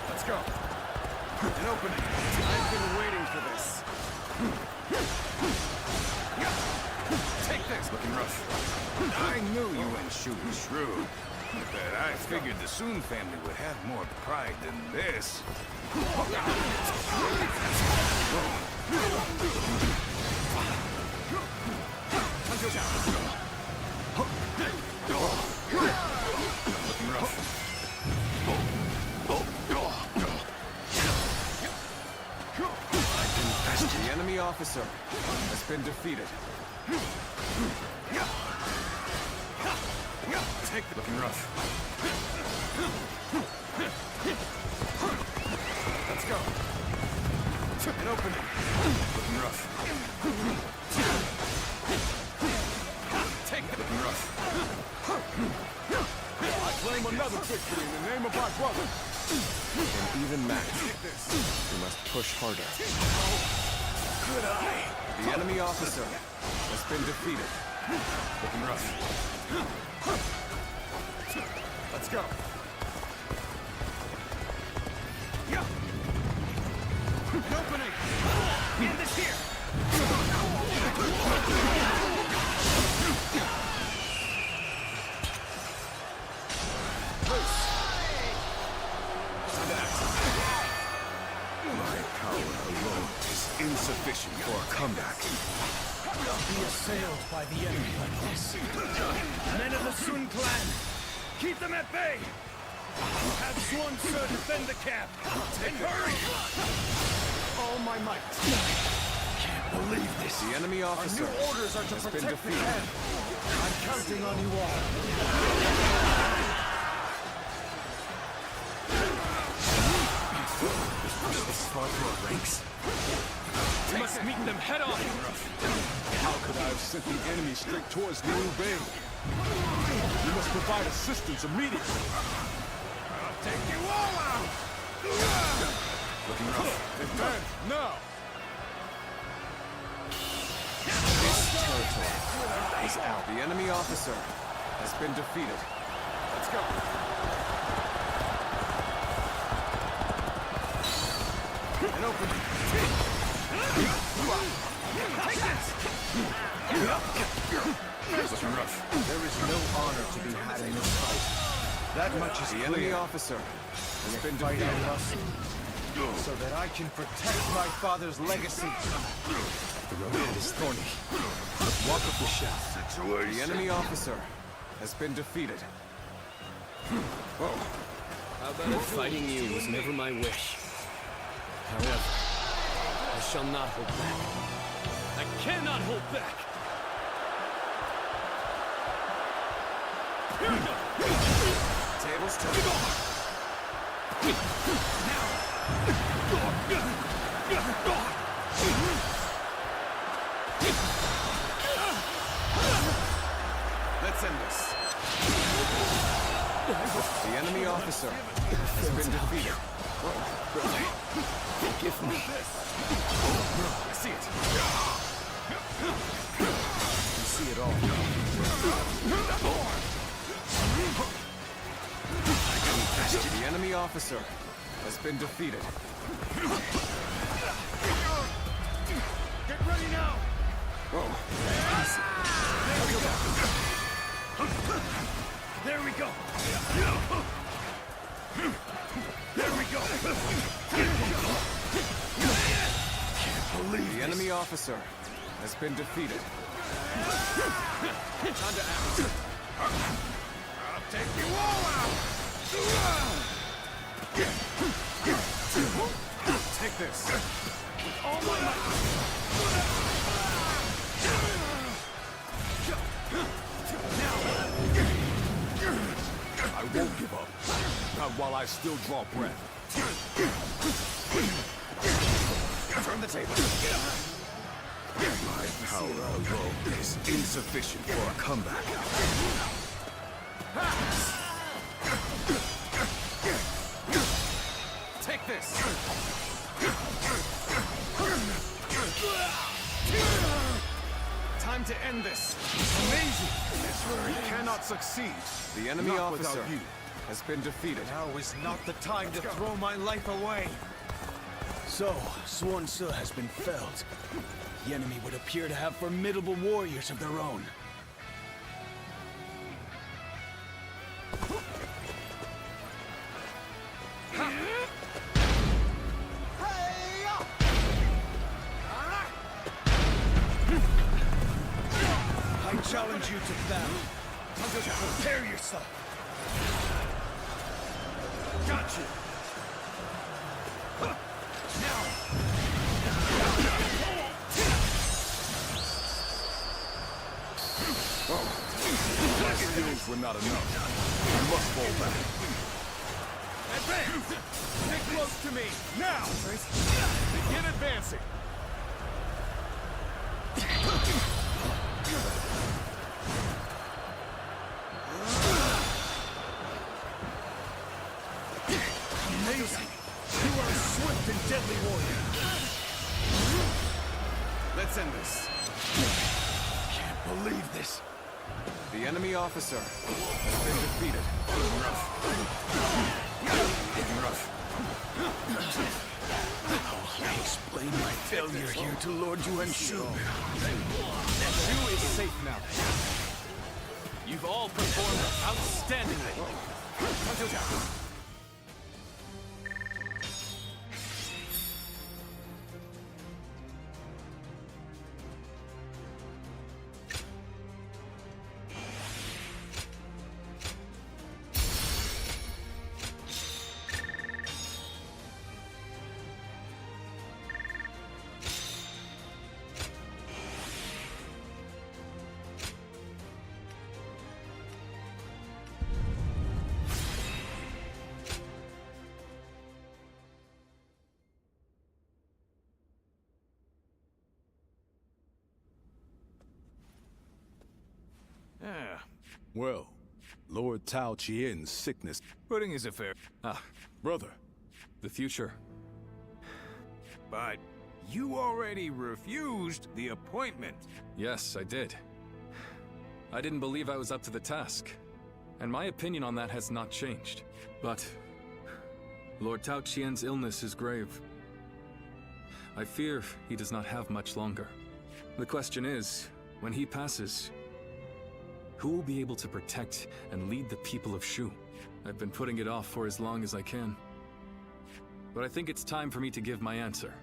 Let's go. An opening. I've been waiting for this. Take this. Looking rough. I knew Yuan Shu was shrewd, but I figured the Sun family would have more pride than this. Looking rough. The enemy officer has been defeated. Take the looking rough. Let's go. An opening. Looking rough. Take the looking rough. I claim another victory in the name of my brother. An even match. We must push harder. Good eye. The enemy officer has been defeated. Looking rough. Let's go. An opening. End this here. My power alone is insufficient for a comeback. Be assailed by the enemy like this. Men of the Sun clan, keep them at bay. Have Swan Tzu defend the camp. And hurry! All my might. Can't believe this. The enemy Our officer new orders are to has been protect the defeated. camp. I'm counting on you all. This far through our ranks. We must meet them head on. How could I have sent the enemy straight towards Liu Bei? We must provide assistance immediately. I'll take you all out! Looking rough. Advance now! territory is out. The enemy officer has been defeated. Let's go. An opening. Take this! Looking rough. There is no honor to be had in this fight. That much is the clear. enemy officer has been Fight I defeated. must, so that I can protect my father's legacy. The road is thorny. Let's walk up the shaft. The enemy officer has been defeated. Whoa. How about it? Fighting you was never my wish. However, I shall not hold back. I cannot hold back! Here we go! Tables turned. Let's end this. The enemy officer has been defeated. Forgive me. I see it. You see it all. The enemy officer has been defeated. Get ready now! Whoa. There we go! There we go! Can't believe the enemy officer has been defeated. Time to act. I'll take you all out! Take this. With all my might! I won't give up. Not while I still draw breath. Turn the table. My power alone is insufficient for a comeback. Take this. Time to end this. Amazing! We cannot succeed. The enemy Not officer without you. has been defeated. Now is not the time to throw my life away. So, Sworn Se has been felled. The enemy would appear to have formidable warriors of their own. I challenge you to battle. Prepare yourself. Got you. Now. My skills were not enough. I must fall back. Advance! Stay close to me! Now! Begin advancing! Amazing! You are a swift and deadly warrior. Let's end this. Can't believe this. The enemy officer has been defeated. How will I explain my failure here to Lord Yuan Shu? Shu is safe now. You've all performed outstandingly. Well, Lord Tao Qian's sickness. Pudding is a fair. Ah, Brother, the future. But You already refused the appointment. Yes, I did. I didn't believe I was up to the task. And my opinion on that has not changed. But Lord Tao Qian's illness is grave. I fear he does not have much longer. The question is, when he passes, who will be able to protect and lead the people of Shu? I've been putting it off for as long as I can. But I think it's time for me to give my answer.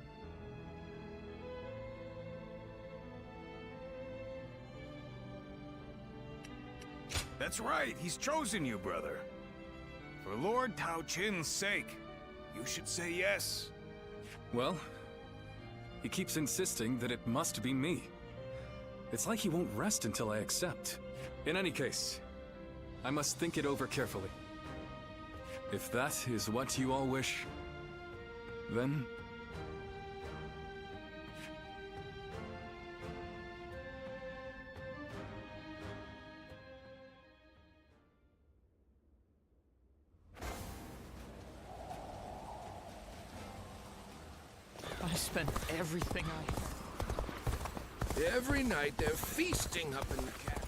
That's right, he's chosen you, brother. For Lord Tao Qin's sake, you should say yes. Well, he keeps insisting that it must be me. It's like he won't rest until I accept. In any case, I must think it over carefully. If that is what you all wish, then... I spent everything Every night they're feasting up in the camp.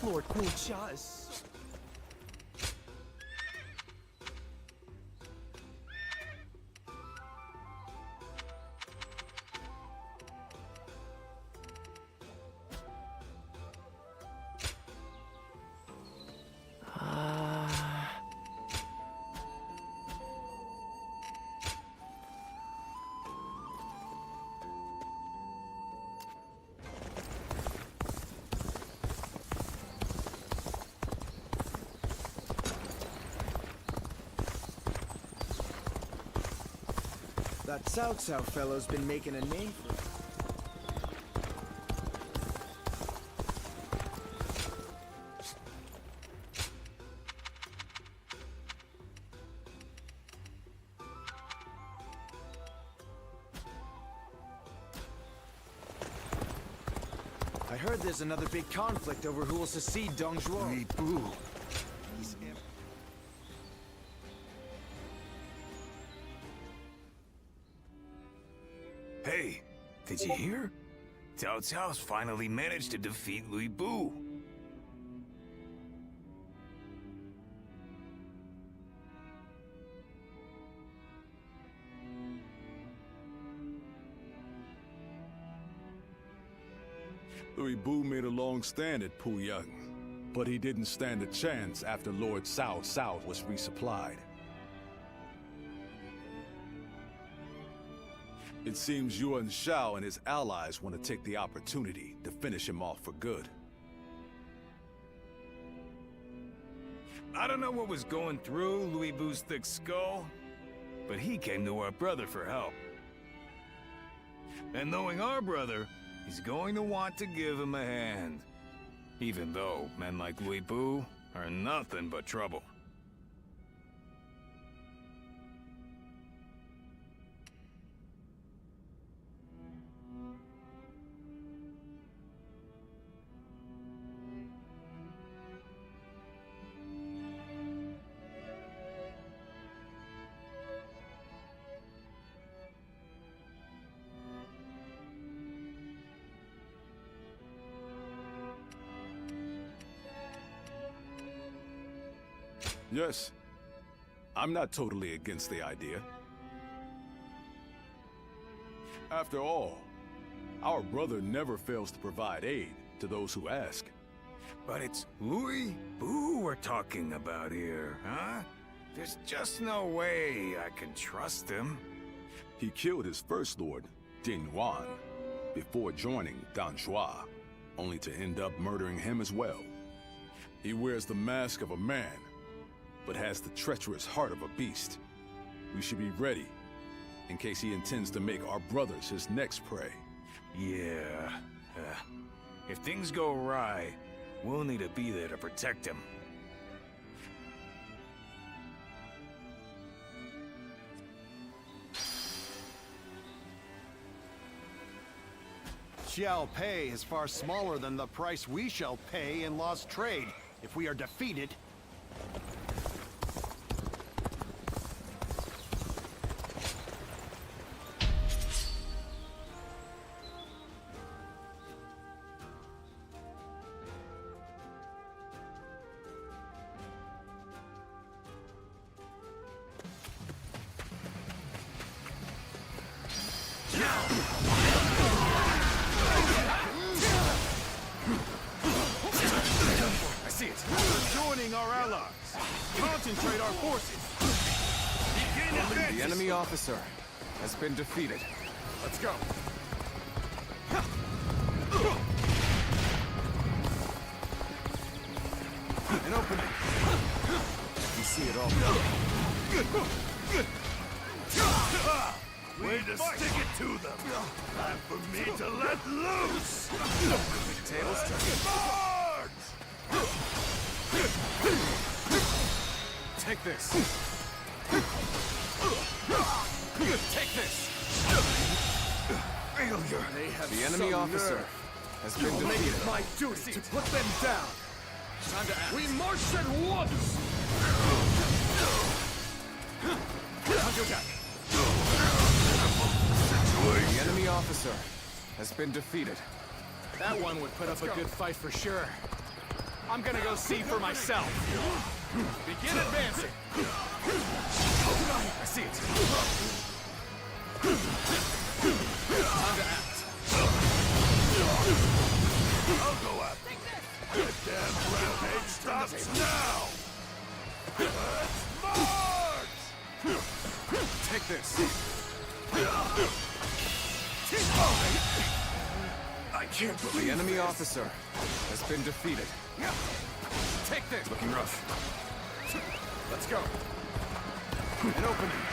Lord Guoxia is... That Cao Cao fellow's been making a name for it. I heard there's another big conflict over who will succeed Dong Zhuo. Li Bu. Hey, did you hear? Cao Cao's finally managed to defeat Li Bu. Louis Bu made a long stand at Puyang, but he didn't stand a chance after Lord Cao Cao was resupplied. It seems Yuan Shao and his allies want to take the opportunity to finish him off for good. I don't know what was going through Louis Bu's thick skull, but he came to our brother for help. And knowing our brother, he's going to want to give him a hand. Even though men like Louis Bu are nothing but trouble. Yes, I'm not totally against the idea. After all, our brother never fails to provide aid to those who ask. But it's Louis Bu we're talking about here, huh? There's just no way I can trust him. He killed his first lord, Din Yuan, before joining Dan Zhuo, only to end up murdering him as well. He wears the mask of a man, but has the treacherous heart of a beast. We should be ready, in case he intends to make our brothers his next prey. Yeah. If things go awry, we'll need to be there to protect him. Xiao Pei is far smaller than the price we shall pay in lost trade if we are defeated. I see it. We're joining our allies. Concentrate our forces. The enemy officer has been defeated. Let's go. An opening. You see it all. Way to stick it to them. Time for me to let loose. Tables turn. Take this. Take this. Failure. They have the enemy officer has been defeated. Make it my duty to put them down. Time to act. We march at once. Counterattack. The enemy officer has been defeated. That one would put up a good fight for sure. I'm gonna go see for myself. Begin advancing. I see it. Time to act. I'll go up. The damn rampage stops now. Let's march. Take this. I can't believe the enemy officer has been defeated. Take this. Looking rough. Let's go. An opening.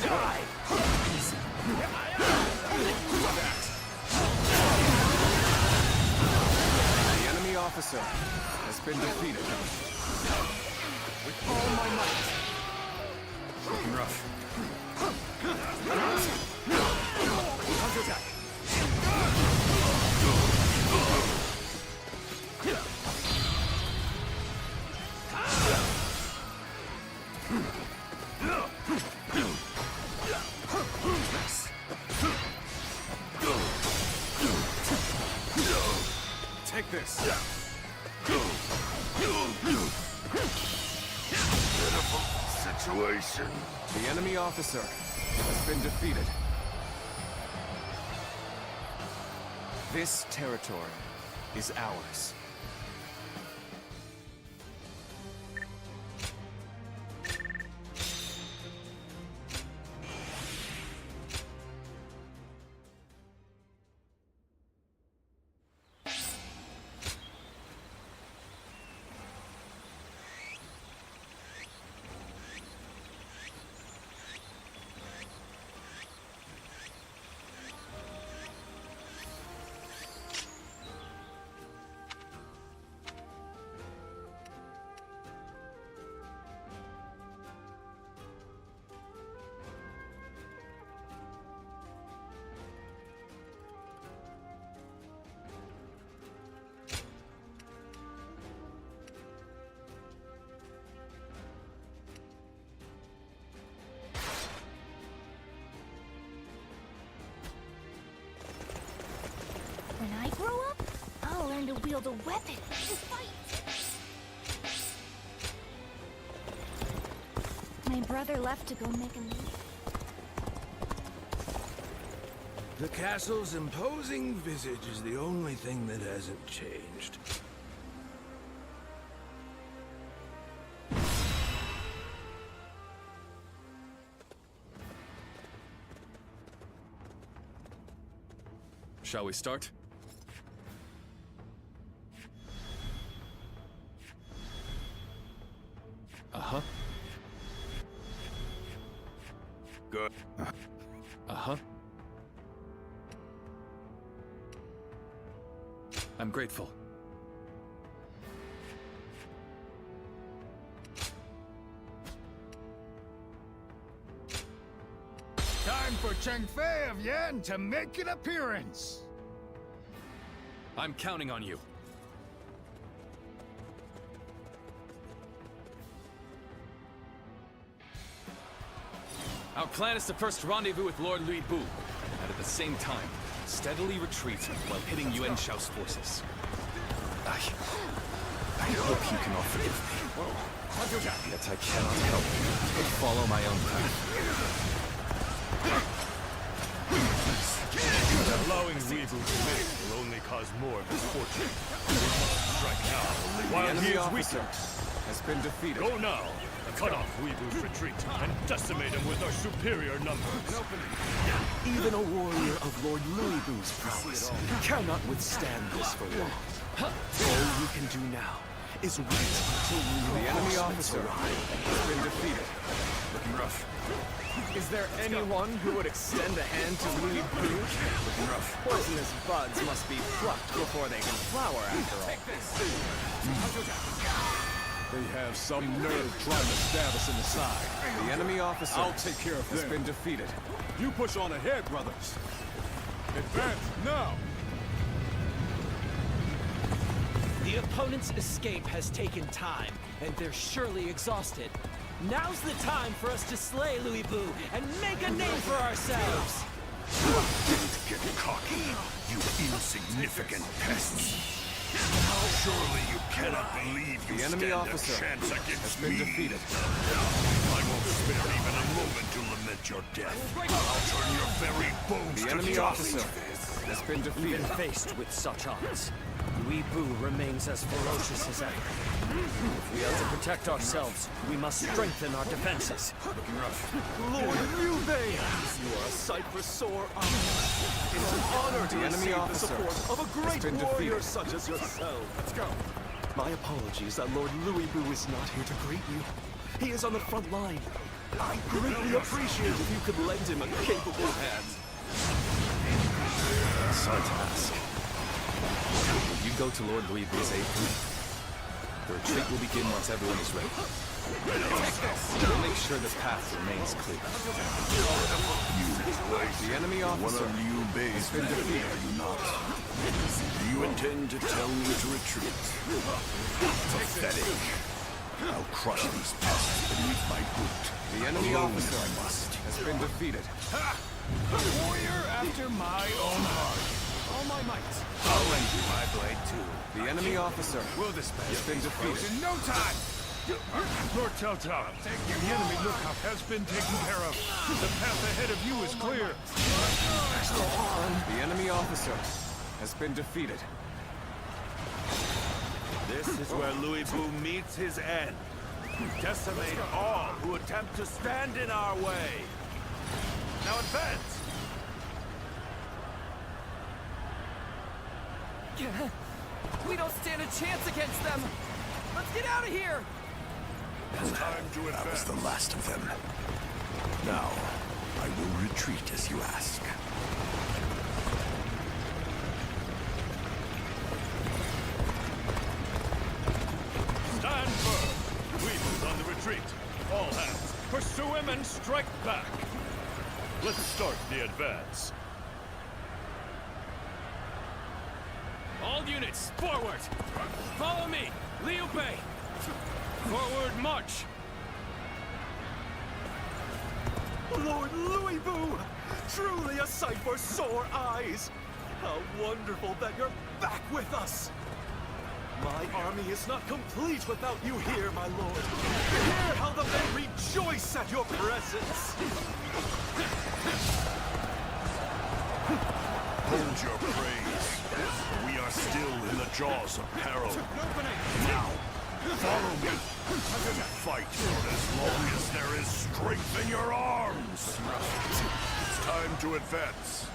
Die. The enemy officer has been defeated. With all my might. Looking rough. Counterattack. Take this. Pitiful situation. The enemy officer has been defeated. This territory is ours. When I grow up, I'll learn to wield a weapon and fight. My brother left to go make a move. The castle's imposing visage is the only thing that hasn't changed. Shall we start? Uh-huh. Good. Uh-huh. I'm grateful. Time for Cheng Fei of Yan to make an appearance. I'm counting on you. Our plan is to first rendezvous with Lord Louis Bu, and at the same time, steadily retreat while hitting Yuan Shao's forces. I hope you can all forgive me. Yet I cannot help but follow my own path. Allowing Weebu to live will only cause more misfortune. We must strike now, while he is weaker. Has been defeated. Go now! Cut off Weebu's retreat and decimate him with our superior numbers. Even a warrior of Lord Louisbou's prowess cannot withstand this for long. All we can do now is wait until the enemy reinforcements officer arrive. has been defeated. Looking rough. Is there anyone who would extend a hand to Louisbou? Looking rough. Poisonous buds must be plucked before they can flower, after all. They have some nerve trying to stab us in the side. The enemy officer I'll take care of has them. been defeated. You push on ahead, brothers. Advance now! The opponent's escape has taken time, and they're surely exhausted. Now's the time for us to slay Louisbou and make a name for ourselves! Don't get cocky, you insignificant pests. Surely you cannot believe you The enemy stand officer a chance against has been me. defeated. I won't spare even a moment to lament your death. I'll turn your very bones The to enemy dust. officer has been defeated. Even faced with such odds, Louisbou remains as ferocious as ever. If we are to protect ourselves, we must strengthen our defenses. Looking rough. Lord Liu Bei, you are a sight for sore eyes. It is an honor to The enemy receive the officer support of a has great been warrior defeated. such as yourself. Let's go. My apologies that Lord Louisbou is not here to greet you. He is on the front line. I greatly appreciate if you could lend him a capable hand. Sorry to ask. Will you go to Lord Louisbou's aid? The retreat will begin once everyone is ready. We'll make sure the path remains clear. The enemy One officer of Liu Bei's has been men, defeated. are you not? Do you intend to tell me to retreat? Pathetic. I'll crush these pests beneath my boot. The enemy Alone officer I must. has been defeated. A warrior after my own heart. All my might. I'll lend you my blade too. The enemy officer Will dispatch has been defeated. in no time. Lord Cao Cao, the enemy lookout has been taken care of. The path ahead of you is clear. The enemy officer has been defeated. This is where Louisbou meets his end. Decimate all who attempt to stand in our way. Now advance! We don't stand a chance against them! Let's get out of here! It's time to advance. That was the last of them. Now, I will retreat as you ask. Stand firm. Weebu's on the retreat. All hands, pursue him and strike back. Let's start the advance. All units, forward! Follow me! Liu Bei! Forward march! Lord Louisbou! Truly a sight for sore eyes! How wonderful that you're back with us! My army is not complete without you here, my lord. Hear how the men rejoice at your presence! Hold your praise. We are still in the jaws of peril. Now, follow me. Fight for as long as there is strength in your arms. It's time to advance.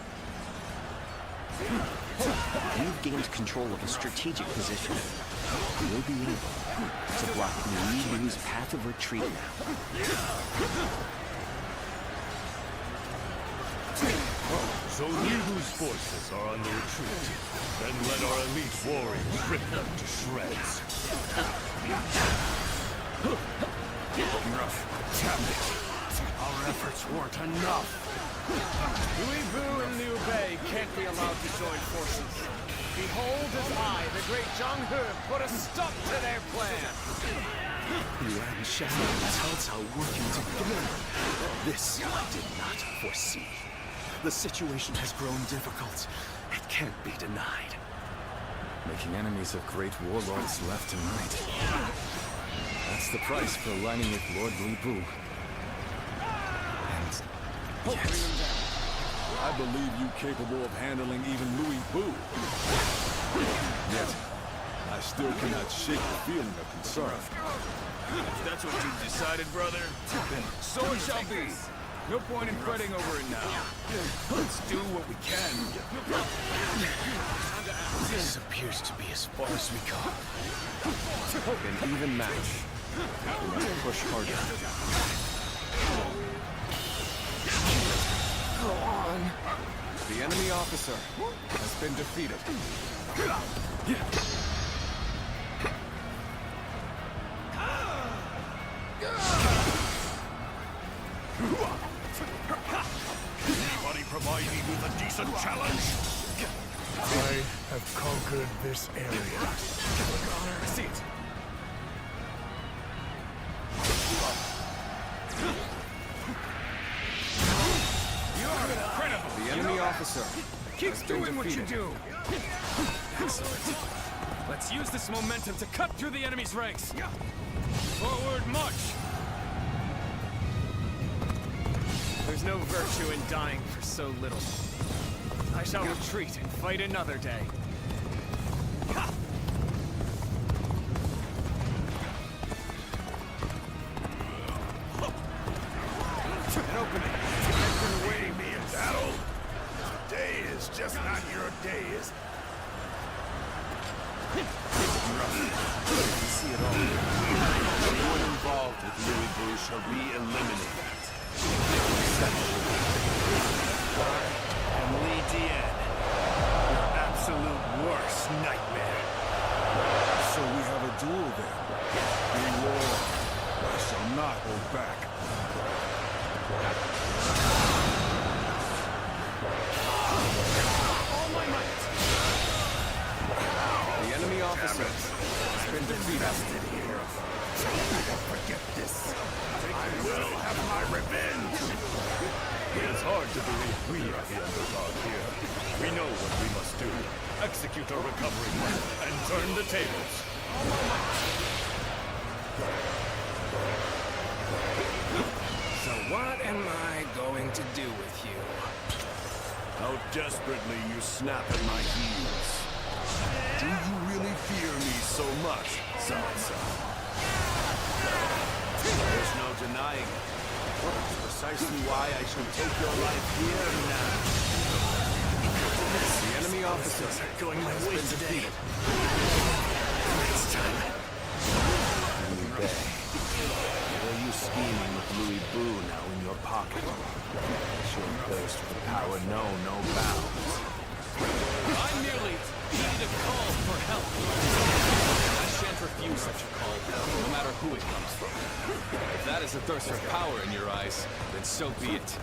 You've gained control of a strategic position. You'll be able to block Louisbou's path of retreat now. So Liu's forces are on the retreat. Then let our elite warriors rip them to shreds. Looking rough. Damn it. Our efforts weren't enough. Louisbou and Liu Bei can't be allowed to join forces. Behold as I, the great Zhang He, put a stop to their plan! Yuan Shan and Cao Cao working together. This I did not foresee. The situation has grown difficult. It can't be denied. Making enemies of great warlords left and right. That's the price for aligning with Lord Louis Bu. And yes, I believe you capable of handling even Louis Bu. Yet, I still cannot shake the feeling of concern. If that's what you've decided, brother, then so it shall be. No point in fretting over it now. Let's do what we can. This appears to be as far as we go. An even match. We must push harder. Go on. The enemy officer has been defeated. Anybody provide me with a decent challenge? I have conquered this area. See it. You're incredible. The enemy officer Keep has been doing what you defeated. do. Excellent. Let's use this momentum to cut through the enemy's ranks. Forward march. There's no virtue in dying for so little. I shall retreat and fight another day. An opening. You've been awaiting me in battle. Today is just not your day, is it? See it all. Everyone involved with Louis Bu shall be eliminated. And Li Dian, your absolute worst nightmare. So we have a duel then. Be warned, I shall not hold back. All my might. The enemy officer has been defeated. Don't forget this. I will have my revenge. It is hard to believe we are the underdog here. We know what we must do. Execute our recovery plan and turn the tables. So what am I going to do with you? How desperately you snap at my heels. Do you really fear me so much, Cao? There's no denying it. That's precisely why I should take your life here now. The enemy officer going my way today. It's time. Liu Bei, what are you scheming with Louis Bu now in your pocket? Your thirst for power know no bounds. I merely need a call for help. I shan't refuse such a call, no matter who it comes from. if that is a thirst for power in your eyes, then so be it.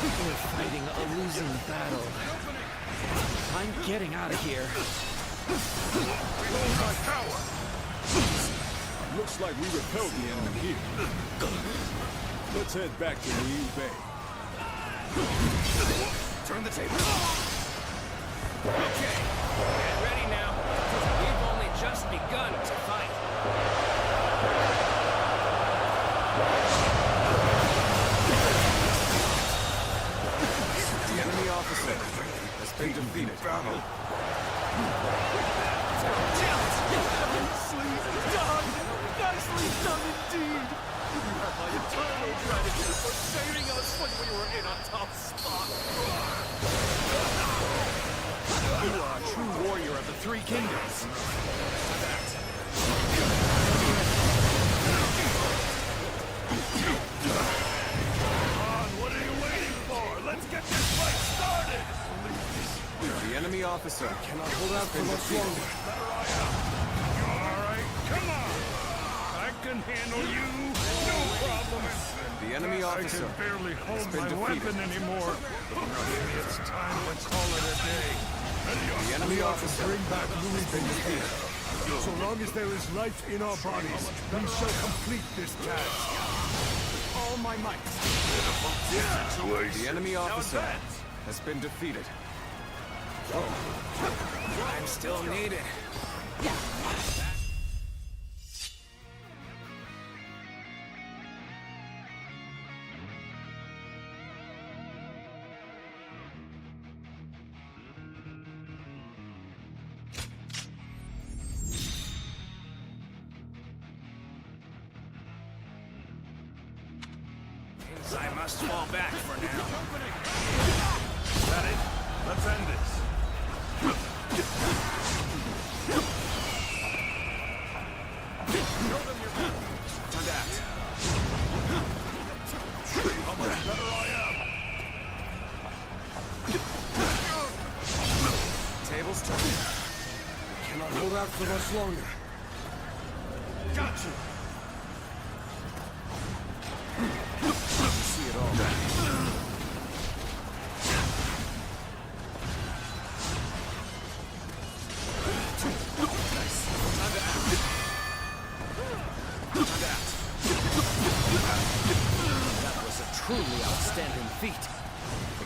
We're fighting a losing battle. I'm getting out of here. My power. Looks like we repelled the enemy here. Let's head back to Liu Bei. turn the table. Okay, get ready now. We've only just begun to fight. The enemy officer has been defeated. Nicely done! Nicely done indeed! You have my eternal gratitude for saving us when we were in a tough spot. You are a true warrior of the Three Kingdoms. What are you waiting for? Let's get this fight started! The enemy officer cannot hold out for much longer. Alright, come on! I can handle you! No problem! The enemy officer I can barely hold has been my defeated. weapon anymore. It's time to call it a day. The enemy officer Bring back Louis Bu. So long as there is life in our bodies, we shall complete this task. All my might. The enemy officer has been defeated. I'm still needed. I must fall back for now. Is that it? Let's end this. Show them your back. Time to act. How much better I am. Tables turning. Cannot hold out for much longer. Gotcha. See it all. Nice. Time to act. Time to act. That was a truly outstanding feat.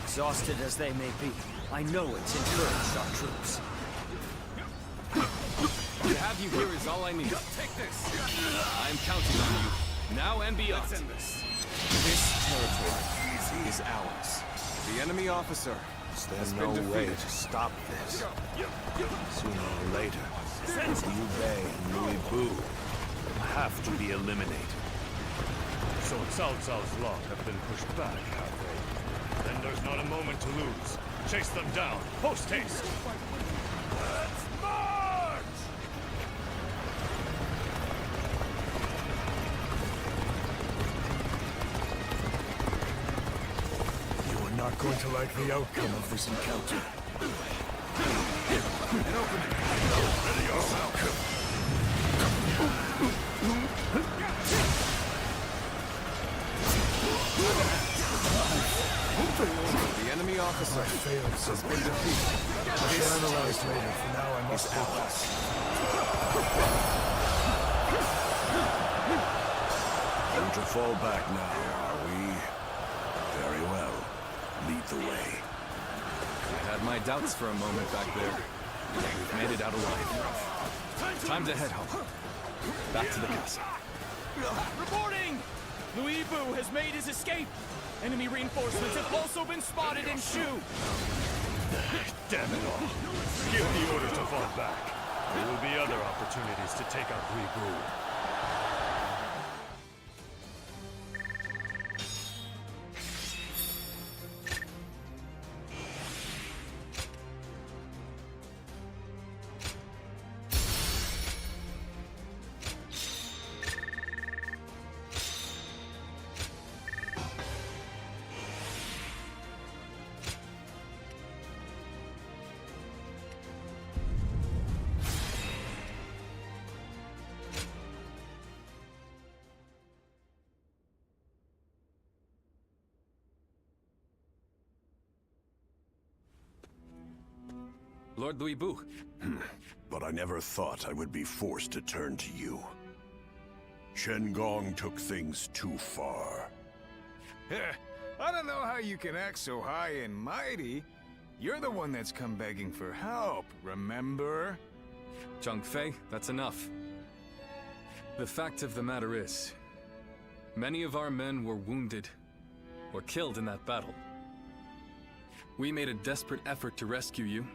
Exhausted as they may be, I know it's encouraged our troops. To have you here is all I need. Take this. I'm counting on you, now and beyond. Let's end this. This territory is ours. The enemy officer There's no way to stop this. Sooner or later, Liu Bei and Louis Bu will have to be eliminated. So Cao Cao's law have been pushed back, have they? Then there's not a moment to lose. Chase them down, post haste! Let's march! You are not going to like the outcome of this encounter. An opening. Ready yourself. The enemy officer failed has been defeated. I shall analyze later. For now, I must focus. Going to fall back now, are we? Very well. Lead the way. I had my doubts for a moment back there. We've made it out alive. Time to head home. Back to the castle. Reporting! Louis Bu has made his escape. Enemy reinforcements have also been spotted in Shu. Damn it all. Give the order to fall back. There will be other opportunities to take out Louis Bu. Lord Louis Bu. But I never thought I would be forced to turn to you. Shen Gong took things too far. I don't know how you can act so high and mighty. You're the one that's come begging for help, remember? Zhang Fei, that's enough. The fact of the matter is, many of our men were wounded or killed in that battle. We made a desperate effort to rescue you,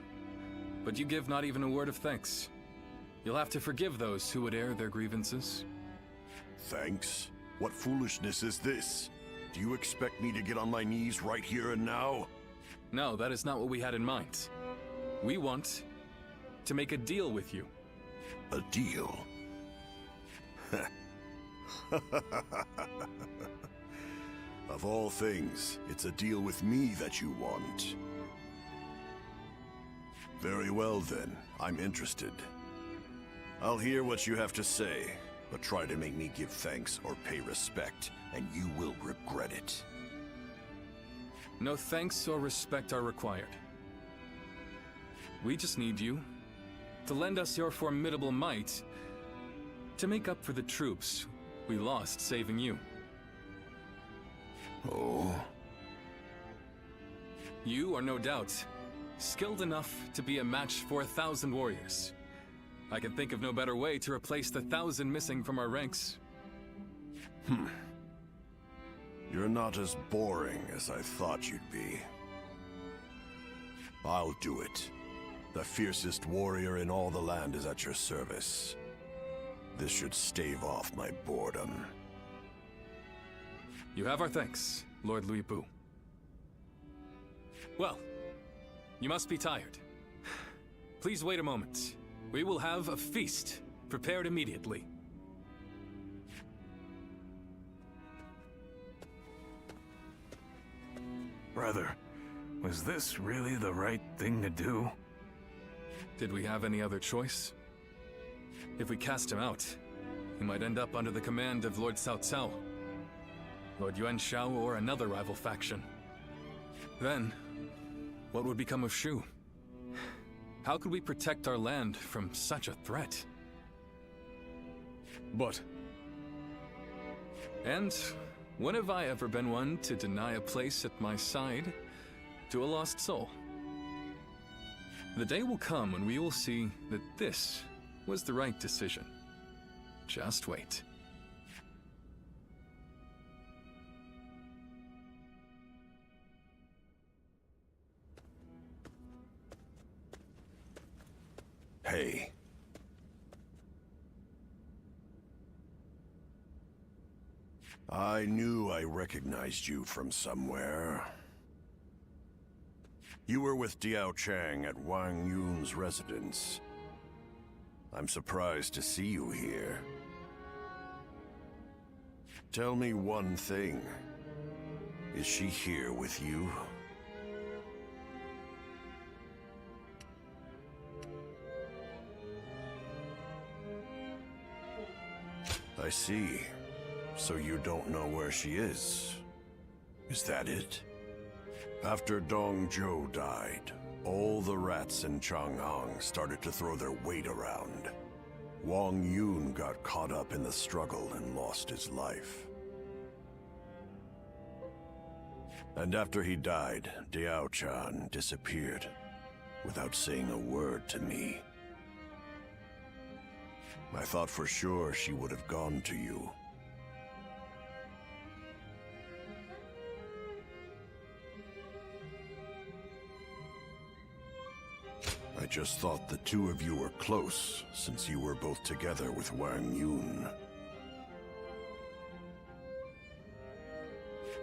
but you give not even a word of thanks. You'll have to forgive those who would air their grievances. Thanks? What foolishness is this? Do you expect me to get on my knees right here and now? No, that is not what we had in mind. We want to make a deal with you. A deal? Of all things, it's a deal with me that you want. Very well then, I'm interested. I'll hear what you have to say, but try to make me give thanks or pay respect, and you will regret it. No thanks or respect are required. We just need you to lend us your formidable might to make up for the troops we lost saving you. Oh? You are no doubt skilled enough to be a match for 1,000 warriors. I can think of no better way to replace the 1,000 missing from our ranks. You're not as boring as I thought you'd be. I'll do it. The fiercest warrior in all the land is at your service. This should stave off my boredom. You have our thanks, Lord Luibu. Well, you must be tired. Please wait a moment. We will have a feast prepared immediately. Brother, was this really the right thing to do? Did we have any other choice? If we cast him out, he might end up under the command of Lord Cao Cao, Lord Yuan Shao, or another rival faction. Then, what would become of Shu? How could we protect our land from such a threat? But... And when have I ever been one to deny a place at my side to a lost soul? The day will come when we will see that this was the right decision. Just wait. Hey. I knew I recognized you from somewhere. You were with Diao Chang at Wang Yun's residence. I'm surprised to see you here. Tell me one thing. Is she here with you? I see. So you don't know where she is. Is that it? After Dong Zhuo died, all the rats in Chang'an started to throw their weight around. Wang Yun got caught up in the struggle and lost his life. And after he died, Diao Chan disappeared without saying a word to me. I thought for sure she would have gone to you. I just thought the two of you were close, since you were both together with Wang Yun.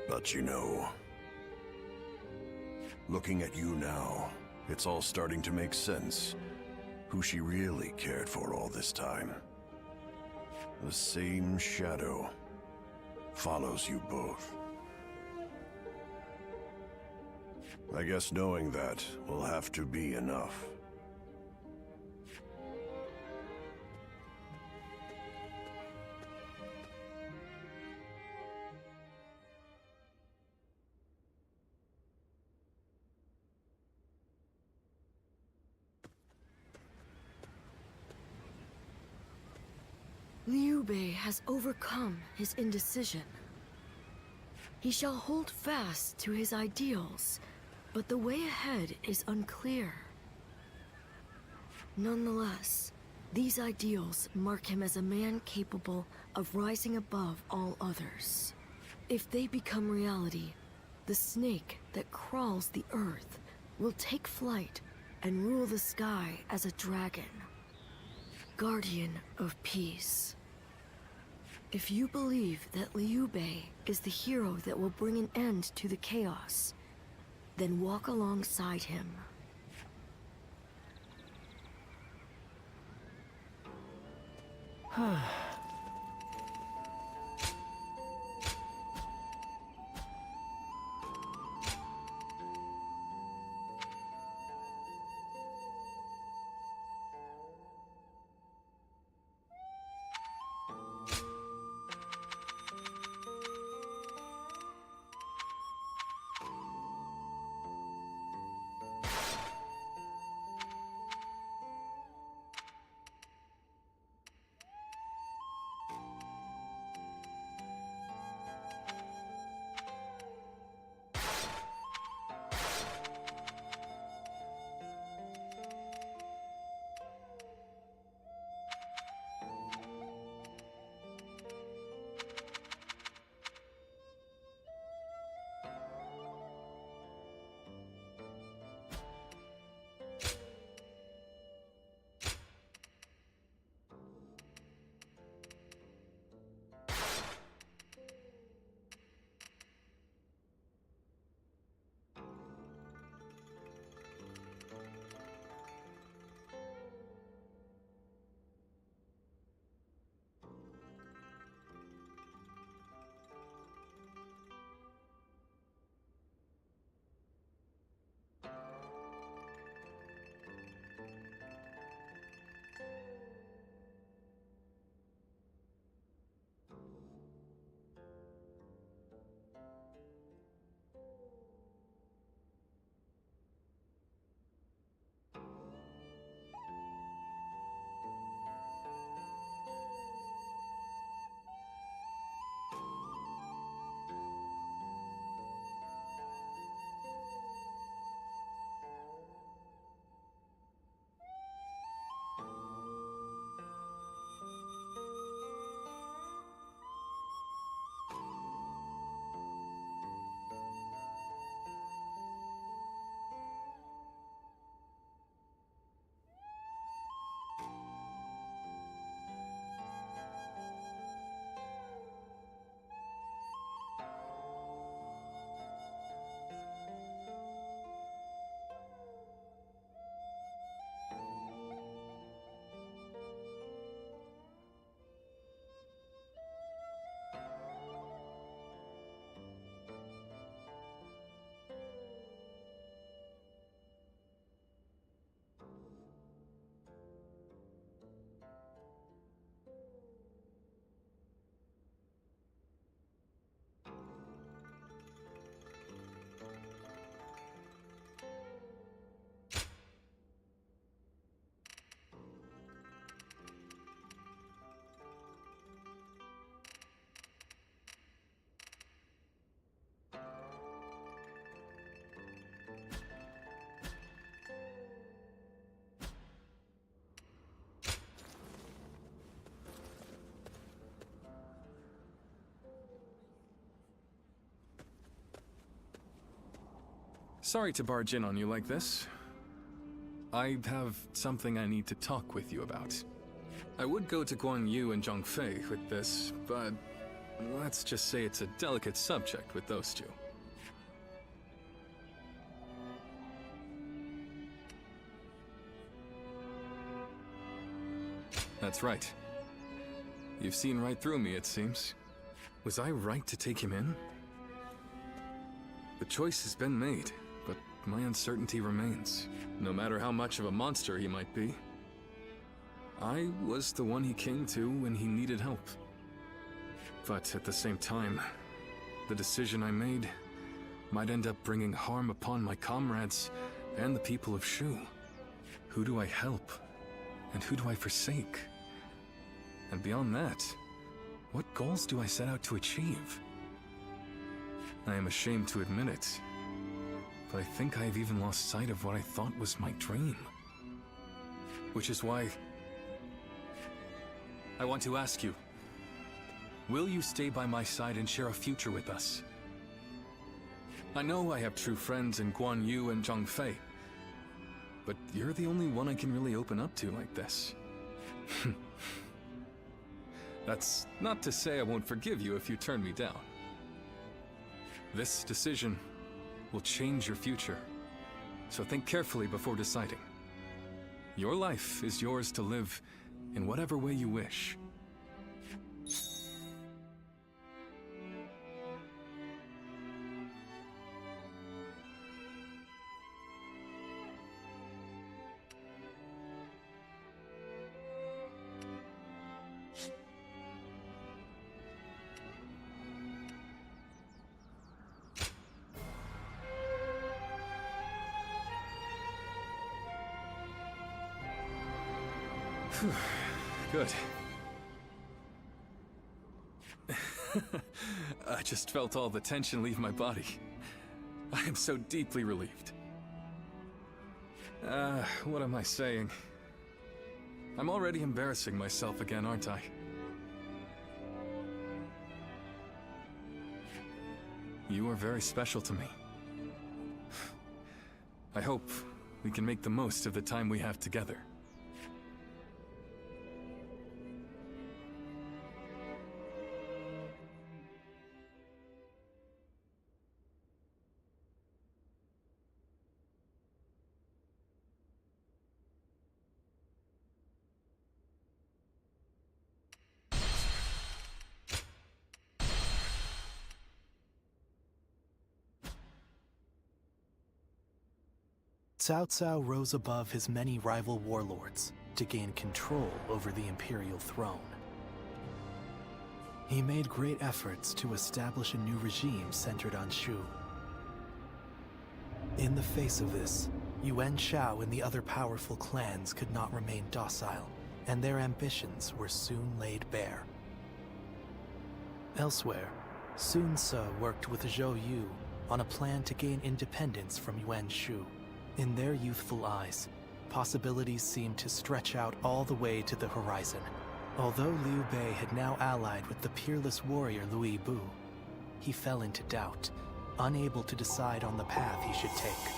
But you know, looking at you now, it's all starting to make sense. Who she really cared for all this time. The same shadow follows you both. I guess knowing that will have to be enough. Liu Bei has overcome his indecision. He shall hold fast to his ideals, but the way ahead is unclear. Nonetheless, these ideals mark him as a man capable of rising above all others. If they become reality, the snake that crawls the earth will take flight and rule the sky as a dragon. Guardian of peace. If you believe that Liu Bei is the hero that will bring an end to the chaos, then walk alongside him. Sorry to barge in on you like this. I have something I need to talk with you about. I would go to Guan Yu and Zhang Fei with this, but let's just say it's a delicate subject with those two. That's right. You've seen right through me, it seems. Was I right to take him in? The choice has been made, but my uncertainty remains. No matter how much of a monster he might be, I was the one he came to when he needed help. But at the same time, the decision I made might end up bringing harm upon my comrades and the people of Shu. Who do I help? And who do I forsake? And beyond that, what goals do I set out to achieve? I am ashamed to admit it, but I think I have even lost sight of what I thought was my dream. Which is why I want to ask you, will you stay by my side and share a future with us? I know I have true friends in Guan Yu and Zhang Fei, but you're the only one I can really open up to like this. That's not to say I won't forgive you if you turn me down. This decision will change your future, so think carefully before deciding. Your life is yours to live in whatever way you wish. Good. I just felt all the tension leave my body. I am so deeply relieved. What am I saying? I'm already embarrassing myself again, aren't I? You are very special to me. I hope we can make the most of the time we have together. Cao Cao rose above his many rival warlords to gain control over the imperial throne. He made great efforts to establish a new regime centered on Shu. In the face of this, Yuan Shao and the other powerful clans could not remain docile, and their ambitions were soon laid bare. Elsewhere, Sun Ce worked with Zhou Yu on a plan to gain independence from Yuan Shu. In their youthful eyes, possibilities seemed to stretch out all the way to the horizon. Although Liu Bei had now allied with the peerless warrior Louis Bu, he fell into doubt, unable to decide on the path he should take.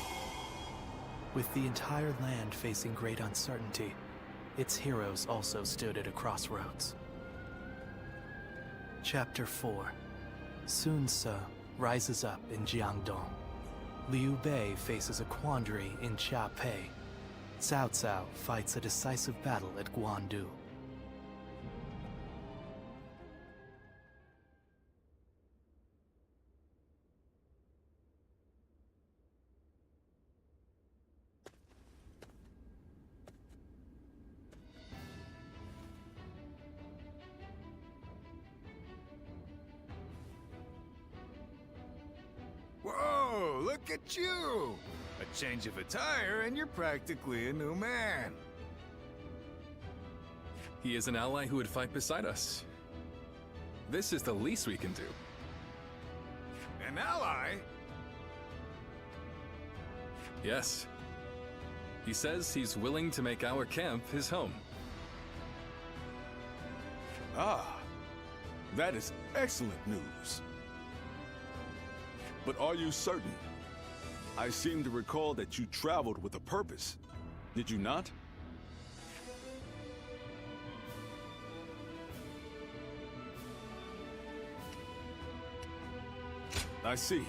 With the entire land facing great uncertainty, its heroes also stood at a crossroads. Chapter 4. Sun Ce rises up in Jiangdong. Liu Bei faces a quandary in Xia Pei. Cao Cao fights a decisive battle at Guandu. Whoa, look at you! A change of attire and you're practically a new man. He is an ally who would fight beside us. This is the least we can do. An ally? Yes. He says he's willing to make our camp his home. Ah, that is excellent news. But are you certain? I seem to recall that you traveled with a purpose. Did you not? I see.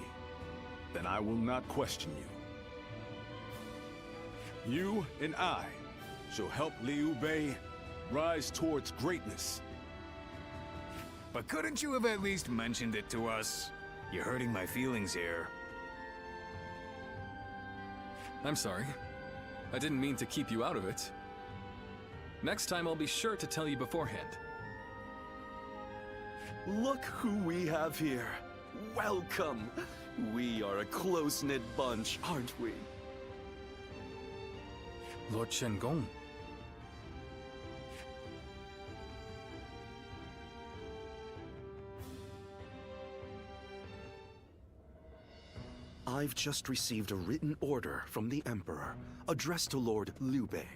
Then I will not question you. You and I shall help Liu Bei rise towards greatness. But couldn't you have at least mentioned it to us? You're hurting my feelings here. I'm sorry. I didn't mean to keep you out of it. Next time I'll be sure to tell you beforehand. Look who we have here. Welcome. We are a close-knit bunch, aren't we? Lord Shenggong. I've just received a written order from the Emperor, addressed to Lord Liu Bei.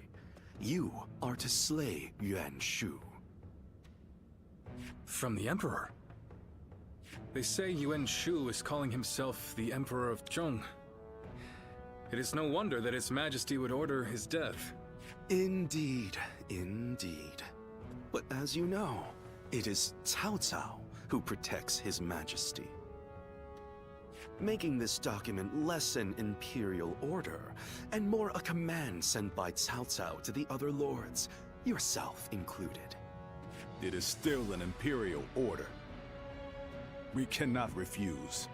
You are to slay Yuan Shu. From the Emperor? They say Yuan Shu is calling himself the Emperor of Zhong. It is no wonder that His Majesty would order his death. Indeed, indeed. But as you know, it is Cao Cao who protects His Majesty. Making this document less an imperial order, and more a command sent by Cao Cao to the other lords, yourself included. It is still an imperial order. We cannot refuse.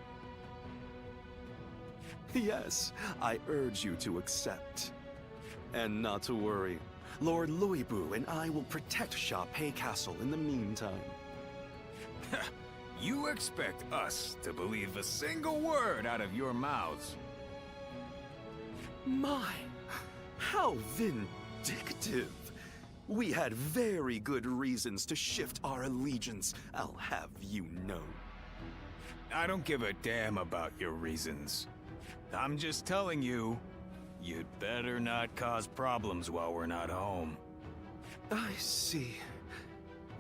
Yes, I urge you to accept. And not to worry, Lord Luibu and I will protect Sha-Pei Castle in the meantime. You expect us to believe a single word out of your mouths? My, how vindictive. We had very good reasons to shift our allegiance, I'll have you know. I don't give a damn about your reasons. I'm just telling you, you'd better not cause problems while we're not home. I see.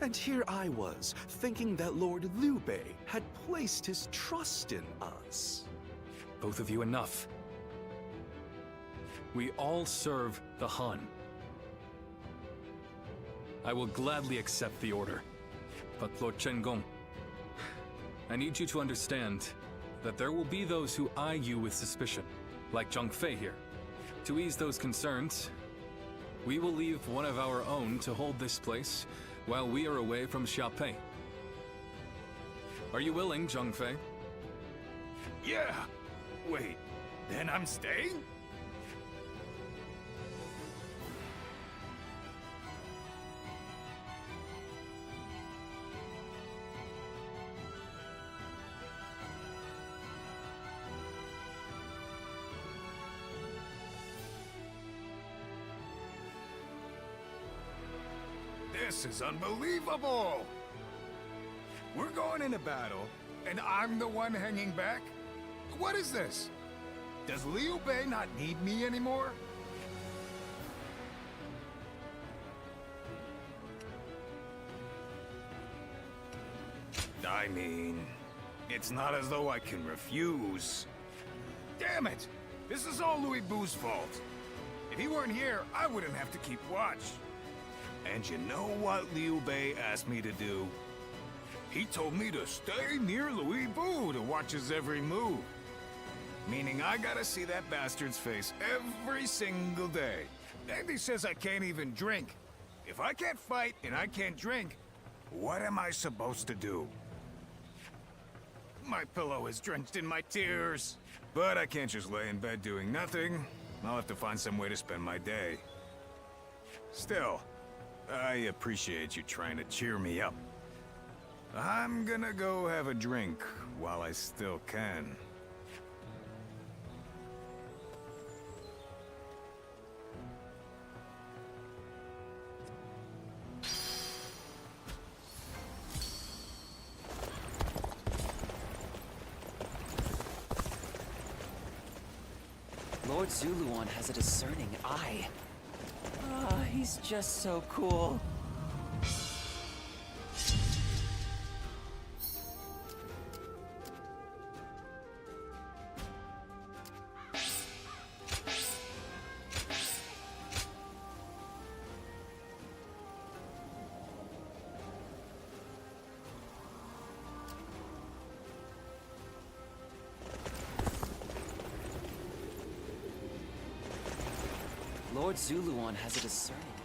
And here I was, thinking that Lord Liu Bei had placed his trust in us. Both of you enough. We all serve the Han. I will gladly accept the order. But Lord Shenggong, I need you to understand that there will be those who eye you with suspicion, like Zhang Fei here. To ease those concerns, we will leave one of our own to hold this place while we are away from Sha-Pei. Are you willing, Zhang Fei? Yeah. Wait, then I'm staying? This is unbelievable! We're going into battle, and I'm the one hanging back? What is this? Does Liu Bei not need me anymore? I mean, it's not as though I can refuse. Damn it! This is all Louis Bu's fault. If he weren't here, I wouldn't have to keep watch. And you know what Liu Bei asked me to do? He told me to stay near Louis Bu to watch his every move. Meaning I gotta see that bastard's face every single day. And he says I can't even drink. If I can't fight and I can't drink, what am I supposed to do? My pillow is drenched in my tears. But I can't just lay in bed doing nothing. I'll have to find some way to spend my day. Still, I appreciate you trying to cheer me up. I'm gonna go have a drink while I still can. Lord Zuluan has a discerning eye. Ah, he's just so cool. Lord Zuluan has a discerning